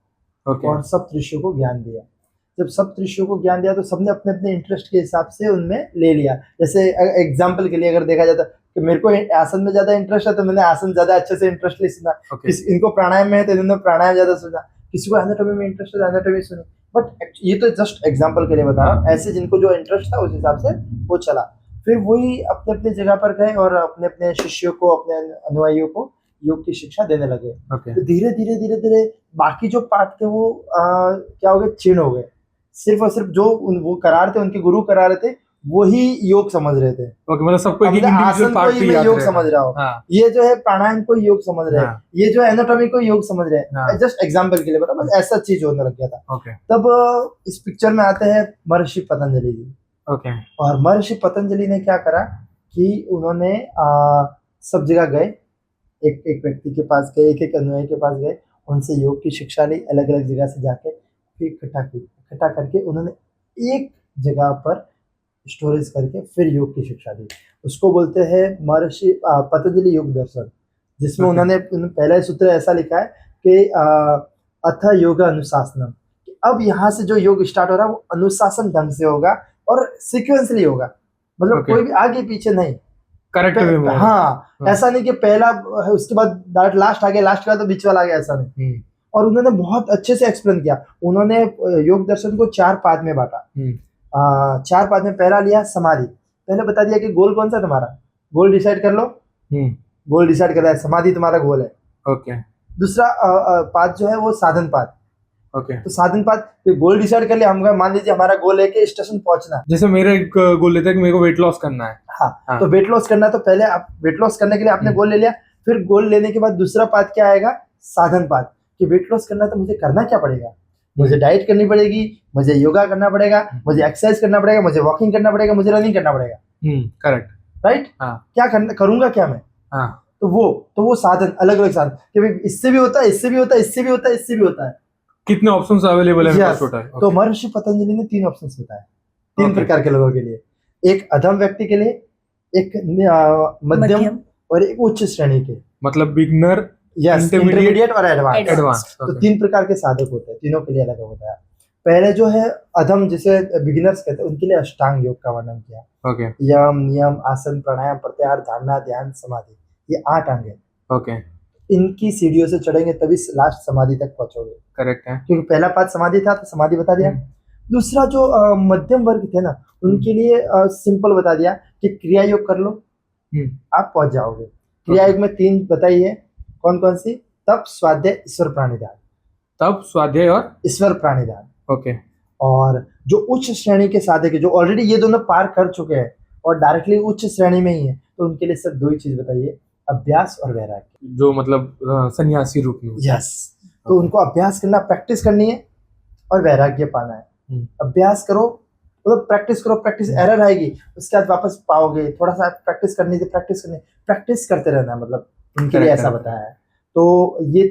और सप्त ऋषियों को ज्ञान दिया. जब सप्त ऋषियों को ज्ञान दिया तो सबने अपने अपने इंटरेस्ट के हिसाब से उनमें ले लिया. जैसे एग्जाम्पल के लिए अगर देखा जाता कि मेरे को आसन में ज्यादा इंटरेस्ट है तो मैंने आसन ज्यादा अच्छे से इंटरेस्टली सुना. इनको प्राणायाम में है तो इन्होंने प्राणायाम ज्यादा सुना. किसी को एनाटॉमी में इंटरेस्ट है तो एनाटॉमी सुनी. बट ये तो जस्ट एग्जाम्पल के लिए बता रहा हूँ. ऐसे जिनको जो इंटरेस्ट था उस हिसाब से वो चला. फिर वही अपने अपने जगह पर गए और अपने अपने शिष्यों को, अपने अनुयायियों को योग की शिक्षा देने लगे. तो धीरे धीरे बाकी जो पार्ट थे वो क्या हो गए, क्षीण हो गए. सिर्फ और सिर्फ जो वो करा रहे थे, उनके गुरु करा रहे थे, वही योग समझ रहे थे. मतलब सबको एक इंडिविजुअल पार्ट को योग समझ रहा हो. ये जो है प्राणायाम को योग समझ रहे हैं, ये जो एनाटॉमी को योग समझ रहे हैं. जस्ट एग्जांपल के लिए बता, बस ऐसा चीज होने लग गया था. तब इस पिक्चर में आते हैं महर्षि पतंजलि जी. और महर्षि पतंजलि ने क्या करा कि उन्होंने सब जगह गए, एक व्यक्ति के पास गए, एक अनुयायी के पास गए, उनसे योग की शिक्षा ली, अलग अलग जगह से जाके फिर इकट्ठा करके उन्होंने एक जगह पर स्टोरेज करके फिर योग की शिक्षा दी. उसको बोलते हैं महर्षि पतंजलि योग दर्शन, जिसमें उन्होंने पहला सूत्र ऐसा लिखा है कि अथ योग अनुशासनम. अब यहाँ से जो योग स्टार्ट हो रहा है वो अनुशासन ढंग से होगा और सीक्वेंसली होगा. मतलब कोई भी आगे पीछे नहीं, करेक्ट. हाँ, ऐसा नहीं कि पहला उसके बाद लास्ट आ गया, लास्ट का तो बीच वाला आ गया, ऐसा नहीं. और उन्होंने बहुत अच्छे से एक्सप्लेन किया. उन्होंने योग दर्शन को 4 पाद में बांटा. 4 पाद में पहला लिया समाधि. पहले बता दिया कि गोल कौन सा तुम्हारा, गोल डिसाइड कर लो. गोल डिसाइड कर रहा है, समाधि तुम्हारा गोल है. दूसरा पाद जो है वो साधन पाद. तो साधन पाद, गोल डिसाइड कर लिया. हम मान लीजिए हमारा गोल है कि स्टेशन पहुंचना. जैसे मेरा एक गोल लेता है कि मेरे को वेट लॉस करना है. हाँ. तो वेट लॉस करना है तो पहले आप वेट लॉस करने के लिए आपने गोल ले लिया. फिर गोल लेने के बाद दूसरा पाथ क्या आएगा, साधन पाथ, कि वेट लॉस करना है तो मुझे करना क्या पड़ेगा, मुझे डाइट करनी पड़ेगी, मुझे योगा करना पड़ेगा, मुझे एक्सरसाइज करना पड़ेगा, मुझे वॉकिंग करना पड़ेगा, मुझे रनिंग करना पड़ेगा, करेक्ट। राइट। हाँ क्या करना, करूंगा क्या मैं, हाँ तो वो साधन, अलग अलग साधन, कि भाई इससे भी होता है, इससे भी होता है, इससे भी होता है, इससे भी होता है। कितने ऑप्शंस अवेलेबल है मेरे पास Yes. टोटल? तो महर्षि पतंजलि ने 3 ऑप्शंस बताए, 3 Okay. प्रकार के लोगों के लिए, एक अधम व्यक्ति के लिए, एक मध्यम मध्यम। और एक उच्च श्रेणी के। मतलब बिगनर, यस, इंटरमीडिएट और एडवांस। एडवांस। तो 3 प्रकार के साधक होते हैं, तीनों के लिए अलग होता है। पहले जो है अधम, जिसे बिगिनर्स कहते हैं, उनके लिए अष्टांग योग का वर्णन किया। ओके यम, नियम, आसन, प्राणायाम, प्रत्याहार, धारणा, ध्यान, समाधि, ये 8 अंग है। ओके इनकी सीढ़ियों से चढ़ेंगे तभी लास्ट समाधि तक पहुंचोगे, करेक्ट है। क्योंकि पहला पाठ समाधि था तो समाधि बता दिया। दूसरा जो मध्यम वर्ग थे ना, उनके लिए सिंपल बता दिया कि क्रिया योग कर लो, आप पहुंच जाओगे। क्रिया योग में 3 बताई है, कौन कौन सी, तप, स्वाध्याय, ईश्वर प्राणिधान। तब स्वाध्याय और ईश्वर प्राणिधान। ओके और जो उच्च श्रेणी के साधक है, जो ऑलरेडी ये दोनों पार कर चुके हैं और डायरेक्टली उच्च श्रेणी में ही है, तो उनके लिए सिर्फ 2 ही चीज बताइए, अभ्यास और वैराग्य। जो मतलब सन्यासी रूप में। यस। तो उनको अभ्यास करना, प्रैक्टिस करनी है और वैराग्य पाना है। अभ्यास करो, मतलब प्रैक्टिस करो, प्रैक्टिस एरर आएगी, उसके बाद वापस पाओगे, थोड़ा सा प्रैक्टिस करनी थी, प्रैक्टिस करते रहना, मतलब उनके लिए ऐसा बताया है। तो ये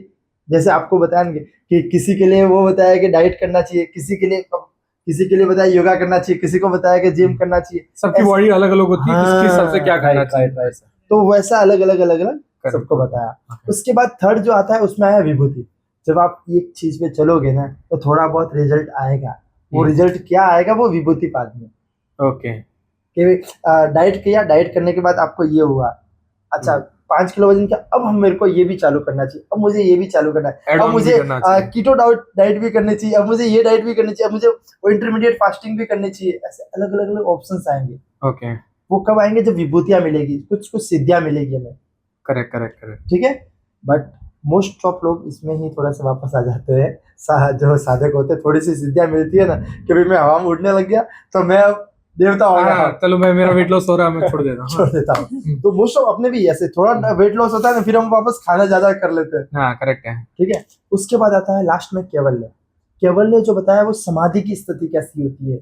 जैसे आपको बताएंगे कि किसी के लिए वो बताया कि डाइट करना चाहिए, किसी के लिए बताया योगा करना चाहिए, किसी को बताया कि जिम करना चाहिए, सबकी बॉडी अलग अलग होती है, किसके हिसाब से क्या करना चाहिए। तो वैसा अलग अलग सबको बताया। उसके बाद थर्ड जो आता है उसमें आया विभूति। जब आप एक चीज पे चलोगे ना तो थोड़ा बहुत रिजल्ट आएगा, वो रिजल्ट क्या आएगा, वो विभूति पाद में। ओके कि डाइट किया, डाइट करने के बाद आपको ये हुआ, अच्छा 5 किलो वजन किया, अब हम मेरे को ये भी चालू करना चाहिए, अब मुझे ये भी चालू करना है, अब मुझे कीटो डाइट भी करनी चाहिए, अब मुझे ये डाइट भी करनी चाहिए, अब मुझे वो इंटरमीडिएट फास्टिंग भी करनी चाहिए। ऐसे अलग अलग ऑप्शंस आएंगे। ओके वो कब आएंगे, जब विभूतियां मिलेगी, कुछ सिद्धियां मिलेगी हमें। करेक्ट ठीक है। बट मोस्ट ऑफ लोग इसमें ही थोड़ा सा वापस आ जाते हैं, जो साधक होते हैं, थोड़ी सी सिद्धियां मिलती है ना कि भाई मैं हवा में उड़ने लग गया तो मैं अब देवता हो गया, चलो मैं, मेरा वेट लॉस हो रहा है, मैं छोड़ देता हूँ। तो मोस्ट ऑफ अपने भी ऐसे थोड़ा वेट लॉस होता है ना, फिर हम वापस खाना ज्यादा कर लेते हैं। हाँ करेक्ट है। ठीक है। उसके बाद आता है लास्ट में कैवल्य। कैवल्य जो बताया वो समाधि की स्थिति कैसी होती है,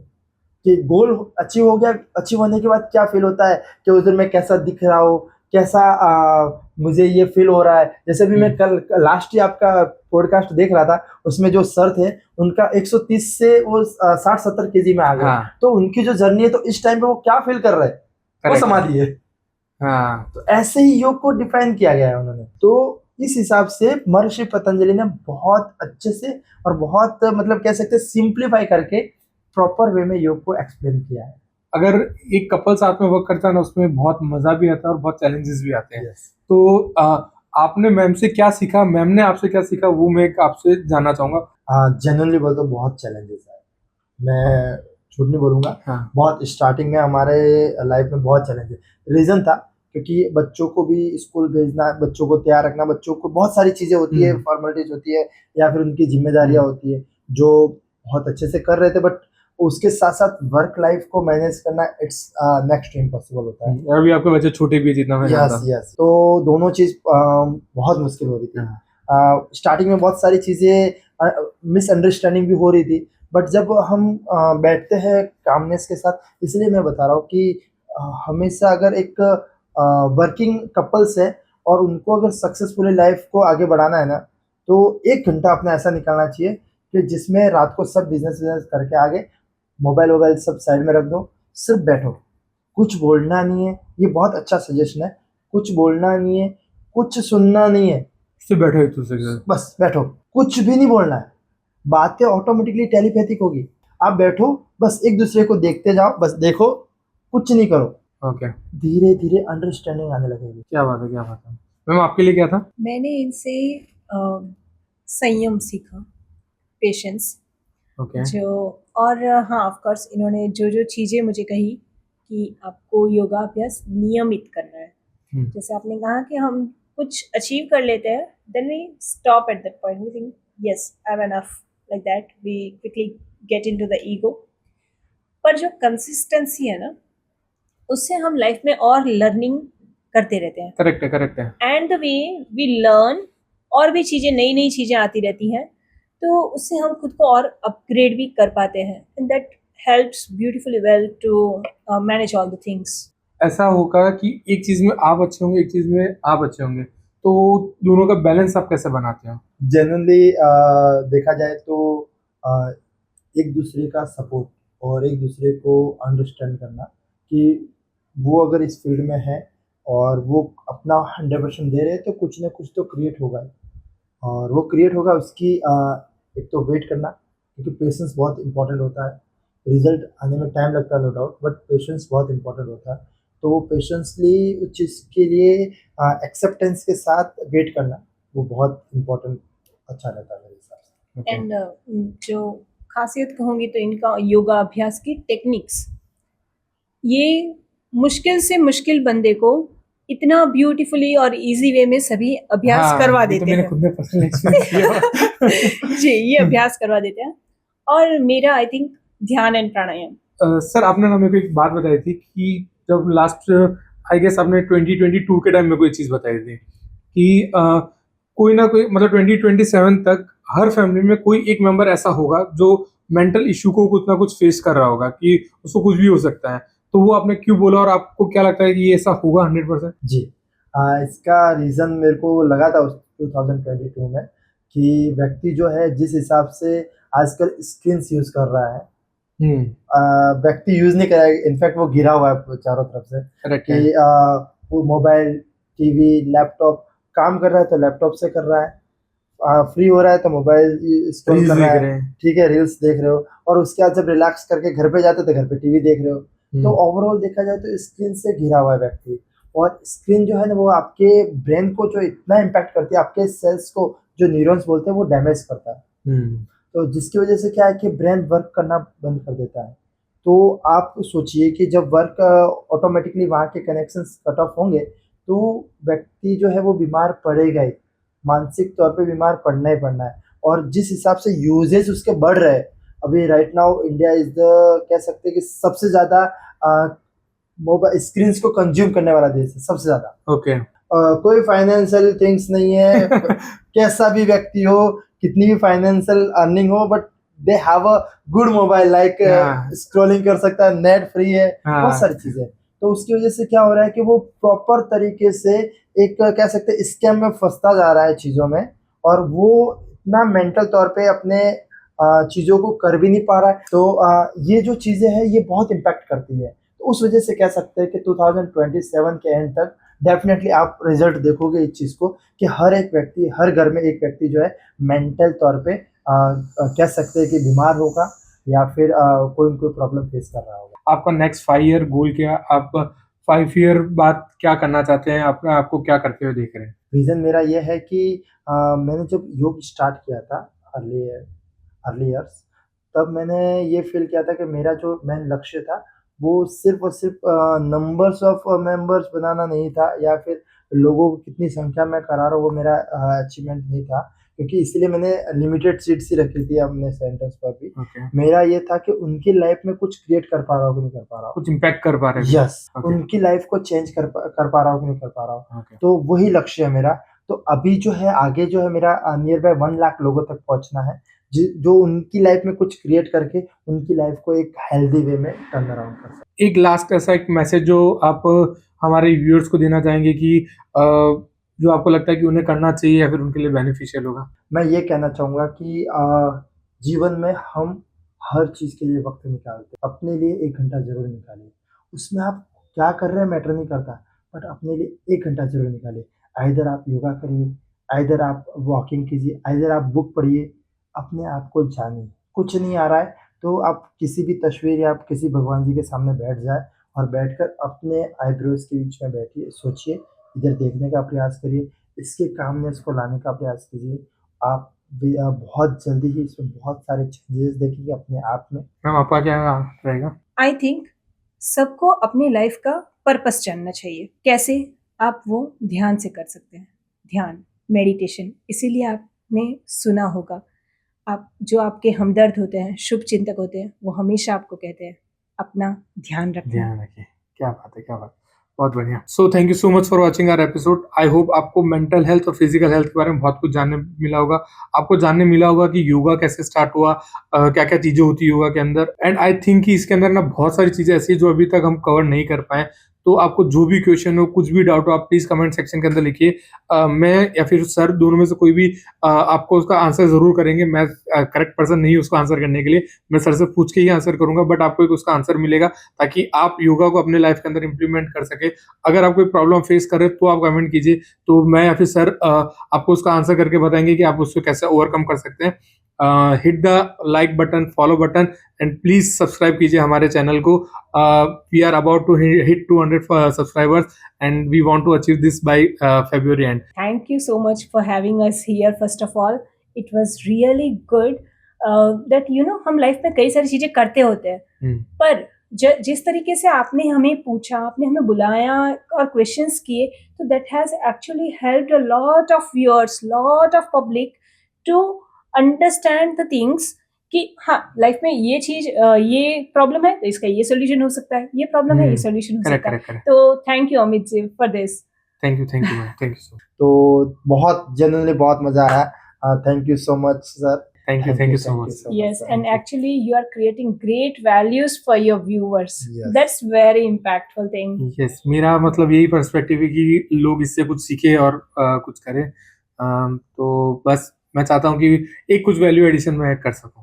कि गोल अचीव हो गया, अचीव होने के बाद क्या फील होता है, कि उस दिन मैं कैसा दिख रहा हूँ, कैसा मुझे ये फील हो रहा है। जैसे भी मैं कल लास्ट ही आपका पॉडकास्ट देख रहा था, उसमें जो सर थे उनका 130 से वो 60-70 केजी में आ गए। हाँ। तो उनकी जो जर्नी है, तो इस टाइम पे वो क्या फील कर रहे हैं, वो समाधि है। हाँ। तो ऐसे ही योग को डिफाइन किया गया है उन्होंने। तो इस हिसाब से महर्षि पतंजलि ने बहुत अच्छे से और बहुत मतलब कह सकते हैं सिंप्लीफाई करके प्रॉपर वे में योग को एक्सप्लेन किया है। अगर एक कपल साथ में वर्क करता है ना, उसमें बहुत मजा भी आता है और बहुत चैलेंजेस भी आते हैं। Yes. तो आपने मैम से क्या सीखा, मैम ने आपसे क्या सीखा, वो मैं आपसे जानना चाहूंगा। जेन्युइनली बोलते तो बहुत चैलेंजेस है, मैं झूठ नहीं बोलूंगा। हाँ। बहुत स्टार्टिंग में हमारे लाइफ में बहुत चैलेंज है। रीजन था क्योंकि बच्चों को भी स्कूल भेजना, बच्चों को तैयार रखना, बच्चों को बहुत सारी चीजें होती है, फॉर्मेलिटीज होती है, या फिर उनकी जिम्मेदारियां होती है, जो बहुत अच्छे से कर रहे थे, बट उसके साथ साथ वर्क लाइफ को मैनेज करना इट्स नेक्स्ट इम्पॉसिबल होता है। अभी आपके बच्चे छोटे भी, जितना मैं जानता हूं। यस। तो दोनों चीज बहुत मुश्किल हो रही थी। स्टार्टिंग में बहुत सारी चीजें मिसअंडरस्टैंडिंग भी हो रही थी, बट जब हम बैठते हैं कामनेस के साथ, इसलिए मैं बता रहा हूँ कि हमेशा अगर एक वर्किंग कपल्स है और उनको अगर सक्सेसफुली लाइफ को आगे बढ़ाना है ना, तो 1 घंटा अपना ऐसा निकालना चाहिए कि जिसमें रात को सब बिजनेस करके आगे मोबाइल सब साइड में रख दो, सिर्फ बैठो, कुछ बोलना नहीं है। ये बहुत अच्छा सजेशन है। कुछ बोलना नहीं है, कुछ सुनना नहीं है, सिर्फ बैठो एक दूसरे के साथ, बस बैठो, कुछ भी नहीं बोलना है। बातें ऑटोमेटिकली टेलीपैथिक होगी। आप बैठो, बस एक दूसरे को देखते जाओ, बस देखो, कुछ नहीं करो। ओके। धीरे धीरे अंडरस्टैंडिंग आने लगेगी। क्या बात है, क्या बात है। मैम आपके लिए क्या था? मैंने इनसे संयम सीखा, पेशेंस। ओके। जो और हाँ, ऑफ कोर्स इन्होंने जो जो चीज़ें मुझे कही कि आपको योगाभ्यास नियमित करना है। जैसे आपने कहा कि हम कुछ अचीव कर लेते हैं, then we stop at that point, we think yes I am enough, like that we quickly get into the ego. पर जो कंसिस्टेंसी है ना, उससे हम लाइफ में और लर्निंग करते रहते हैं। करेक्ट है। And the way we learn, और भी चीज़ें, नई नई चीज़ें आती रहती हैं, तो उससे हम खुद को और अपग्रेड भी कर पाते हैं, and that helps beautifully well to manage all the things. ऐसा होगा कि एक चीज में आप अच्छे होंगे, एक चीज में आप अच्छे होंगे, तो दोनों का बैलेंस आप कैसे बनाते हो? जनरली देखा जाए तो अ, एक दूसरे का सपोर्ट और एक दूसरे को अंडरस्टैंड करना कि वो अगर इस फील्ड में है और वो अपना 100% दे रहे हैं तो कुछ ना कुछ तो क्रिएट होगा ही। और वो क्रिएट होगा उसकी एक तो वेट करना, क्योंकि पेशेंस बहुत इंपॉर्टेंट होता है। रिजल्ट आने में टाइम लगता है नो डाउट, बट पेशेंस बहुत इंपॉर्टेंट होता है। तो वो पेशेंसली उस चीज़ के लिए एक्सेप्टेंस के साथ वेट करना, वो बहुत इम्पोर्टेंट अच्छा रहता है मेरे हिसाब से। Okay. एंड जो खासियत कहूँगी तो इनका योगा अभ्यास की टेक्निक्स, ये मुश्किल से मुश्किल बंदे को इतना ब्यूटीफुली और इजी वे में सभी अभ्यास हाँ, करवा ये देते तो मैंने हैं। खुद ने पर्सनल एक्सपीरियंस किया। जी, ये अभ्यास करवा देते हैं। और मेरा आई थिंक ध्यान एंड प्राणायाम। सर आपने ना मेरे को एक बात बताई थी कि जब लास्ट आई गेस आपने 2022 के टाइम में कोई चीज़ बताई थी कि कोई ना कोई मतलब 2027 तक हर फैमिली में कोई एक मेंबर ऐसा होगा जो मेंटल इशू को कुछ ना कुछ फेस कर रहा होगा, कि उसको कुछ भी हो सकता है। तो वो आपने क्यों बोला और आपको क्या लगता है कि ये ऐसा होगा 100%? जी, इसका रीज़न मेरे को लगा था उस 2022 में कि व्यक्ति जो है जिस हिसाब से आजकल स्क्रीन्स यूज़ कर रहा है, व्यक्ति यूज़ नहीं करेगा, इनफैक्ट वो घिरा हुआ है चारों तरफ से करेक्ट है। कि वो मोबाइल, टीवी, लैपटॉप, काम कर रहा है तो लैपटॉप से कर रहा है, फ्री हो रहा है तो मोबाइल स्क्रॉल रील्स कर रहा देख है, रहे हैं। ठीक है, रील्स देख रहे हो, और उसके बाद जब रिलैक्स करके घर पे जाते हो तो घर पे टीवी देख रहे हो। तो ओवरऑल देखा जाए तो स्क्रीन से घिरा हुआ है व्यक्ति, और स्क्रीन जो है ना वो आपके ब्रेन को जो इतना इम्पैक्ट करती है, आपके सेल्स को, जो न्यूरॉन्स बोलते हैं, वो डैमेज करता है। तो जिसकी वजह से क्या है कि ब्रेन वर्क करना बंद कर देता है। तो आप सोचिए कि जब वर्क ऑटोमेटिकली वहाँ के कनेक्शंस कट ऑफ होंगे तो व्यक्ति जो है वो बीमार पड़ेगा ही, मानसिक तौर पे बीमार पड़ना ही पड़ना है। और जिस हिसाब से यूजेज उसके बढ़ रहे हैं, अभी right now India is the, कह सकते हैं कि सबसे ज़्यादा मोबाइल स्क्रीन्स को कंज्यूम करने वाला देश है, सबसे ज़्यादा। ओके। कोई फाइनेंशियल थिंग्स नहीं है, कैसा भी व्यक्ति हो, कितनी भी फाइनेंशियल अर्निंग हो, but they have a good mobile, like हाँ। स्क्रॉलिंग कर सकता है, नेट फ्री है, हाँ। बहुत सारी चीज़ें। तो उसकी वजह से क्या हो रहा है कि वो प्रॉपर तरीके से एक कह सकते हैं स्कैम में फंसता जा रहा है चीज़ों में, और वो इतना मेंटल तौर पे अपने चीज़ों को कर भी नहीं पा रहा है। तो ये जो चीज़ें हैं ये बहुत इम्पैक्ट करती है। तो उस वजह से कह सकते हैं कि 2027 के एंड तक डेफिनेटली आप रिजल्ट देखोगे इस चीज़ को कि हर एक व्यक्ति, हर घर में एक व्यक्ति जो है मेंटल तौर पे कह सकते हैं कि बीमार होगा, या फिर कोई न कोई प्रॉब्लम फेस कर रहा होगा। आपका नेक्स्ट 5 ईयर गोल क्या है? आप 5 ईयर बाद क्या करना चाहते हैं? आप आपको क्या करते हुए देख रहे हैं? रीज़न मेरा ये है कि मैंने जब योग स्टार्ट किया था अर्ली ईयर्स, तब मैंने ये फ़ील किया था कि मेरा जो मेन लक्ष्य था वो सिर्फ़ और सिर्फ़ नंबर्स ऑफ मेंबर्स बनाना नहीं था, या फिर लोगों को कितनी संख्या में करा रहा हूँ वो मेरा अचीवमेंट नहीं था, क्योंकि इसीलिए मैंने लिमिटेड सीट्स ही रखी थी अपने सेंटर्स पर भी। ओके। मेरा ये था कि उनकी लाइफ़ में कुछ क्रिएट कर पा रहा हूँ कि नहीं कर पा रहा हूँ। कुछ इम्पैक्ट कर पा रहे हैं? Yes, okay. उनकी लाइफ़ को चेंज कर पा रहा हूँ कि नहीं कर पा रहा हूँ। ओके। तो वही लक्ष्य है मेरा। तो अभी जो है आगे जो है मेरा नियर बाय 1 लाख लोगों तक पहुँचना है, जो उनकी लाइफ़ में कुछ क्रिएट करके उनकी लाइफ़ को एक हेल्दी वे में टर्न अराउंड कर सकें। एक लास्ट ऐसा एक मैसेज जो आप हमारे व्यूअर्स को देना चाहेंगे कि जो आपको लगता है कि उन्हें करना चाहिए या फिर उनके लिए बेनिफिशियल होगा? मैं ये कहना चाहूँगा कि जीवन में हम हर चीज़ के लिए वक़्त निकालते हैं। अपने लिए 1 घंटा ज़रूर निकालिए। उसमें आप क्या कर रहे हैं मैटर नहीं करता, बट अपने लिए 1 घंटा ज़रूर निकालिए। आइदर आप योगा करिए, आइदर आप वॉकिंग कीजिए, आइदर आप बुक पढ़िए, अपने आप को जानिए। कुछ नहीं आ रहा है तो आप किसी भी तस्वीर या आप किसी भगवान जी के सामने बैठ जाएँ, और बैठकर अपने आईब्रोज़ के बीच में बैठिए, सोचिए, इधर देखने का प्रयास करिए, इसके कामनेस को लाने का प्रयास कीजिए। आप भी बहुत जल्दी ही इसमें बहुत सारे चेंजेस देखेंगे अपने आप में। मैम आपका क्या रहेगा? आई थिंक सबको अपनी लाइफ का पर्पस जानना चाहिए। कैसे? आप वो ध्यान से कर सकते हैं। ध्यान, मेडिटेशन, इसीलिए आपने सुना होगा, आप जो आपके हमदर्द होते हैं, शुभ चिंतक होते हैं, वो हमेशा आपको कहते हैं अपना ध्यान रखना। ध्यान रखिए। क्या बात है, क्या बात। बहुत बढ़िया। So thank you so much for watching our episode. I hope आपको मेंटल हेल्थ और फिजिकल हेल्थ के बारे में बहुत कुछ जानने मिला होगा। आपको जानने मिला होगा कि योगा कैसे स्टार्ट हुआ, क्या क्या चीजें होती है योगा के अंदर। एंड आई थिंक कि इसके अंदर ना बहुत सारी चीजें ऐसी है जो अभी तक हम कवर नहीं कर पाए। तो आपको जो भी क्वेश्चन हो, कुछ भी डाउट हो, आप प्लीज कमेंट सेक्शन के अंदर लिखिए। मैं या फिर सर दोनों में से कोई भी आपको उसका आंसर जरूर करेंगे। मैं करेक्ट पर्सन नहीं उसको आंसर करने के लिए, मैं सर से पूछ के ही आंसर करूंगा, बट आपको एक उसका आंसर मिलेगा ताकि आप योगा को अपने लाइफ के अंदर इंप्लीमेंट कर सके। अगर आप कोई प्रॉब्लम फेस कर रहे तो आप कमेंट कीजिए, तो मैं या फिर सर आपको उसका आंसर करके बताएंगे कि आप उसको कैसे ओवरकम कर सकते हैं। Hit the like button, follow button and please subscribe कीजिए हमारे चैनल को। We are about to hit 200 subscribers and we want to achieve this by February end. Thank you so much for having us here. First of all, it was really good that हम life में कई सारी चीजें करते होते हैं, पर जिस तरीके से आपने हमें पूछा, आपने हमें बुलाया और क्वेश्चंस किए, तो that has actually helped a lot of viewers, lot of public to understand the things कि हाँ, लाइफ में ये चीज, ये प्रॉब्लम है तो इसका ये सोल्यूशन हो सकता है, ये प्रॉब्लम है ये सोल्यूशन हो करेक्ट सकता है। Correct correct. तो thank you Amit ji for this. Thank you ma'am, thank you so तो बहुत जनरली बहुत मजा आया। Thank you so much sir. Thank you so much. Yes, and actually you are creating great values for your viewers. Yes. That's very impactful thing. Yes, मेरा मतलब यही perspective है कि लोग इससे कुछ सीखे और कुछ करें। तो बस मैं चाहता हूँ कि एक कुछ वैल्यू एडिशन मैं कर सकूँ।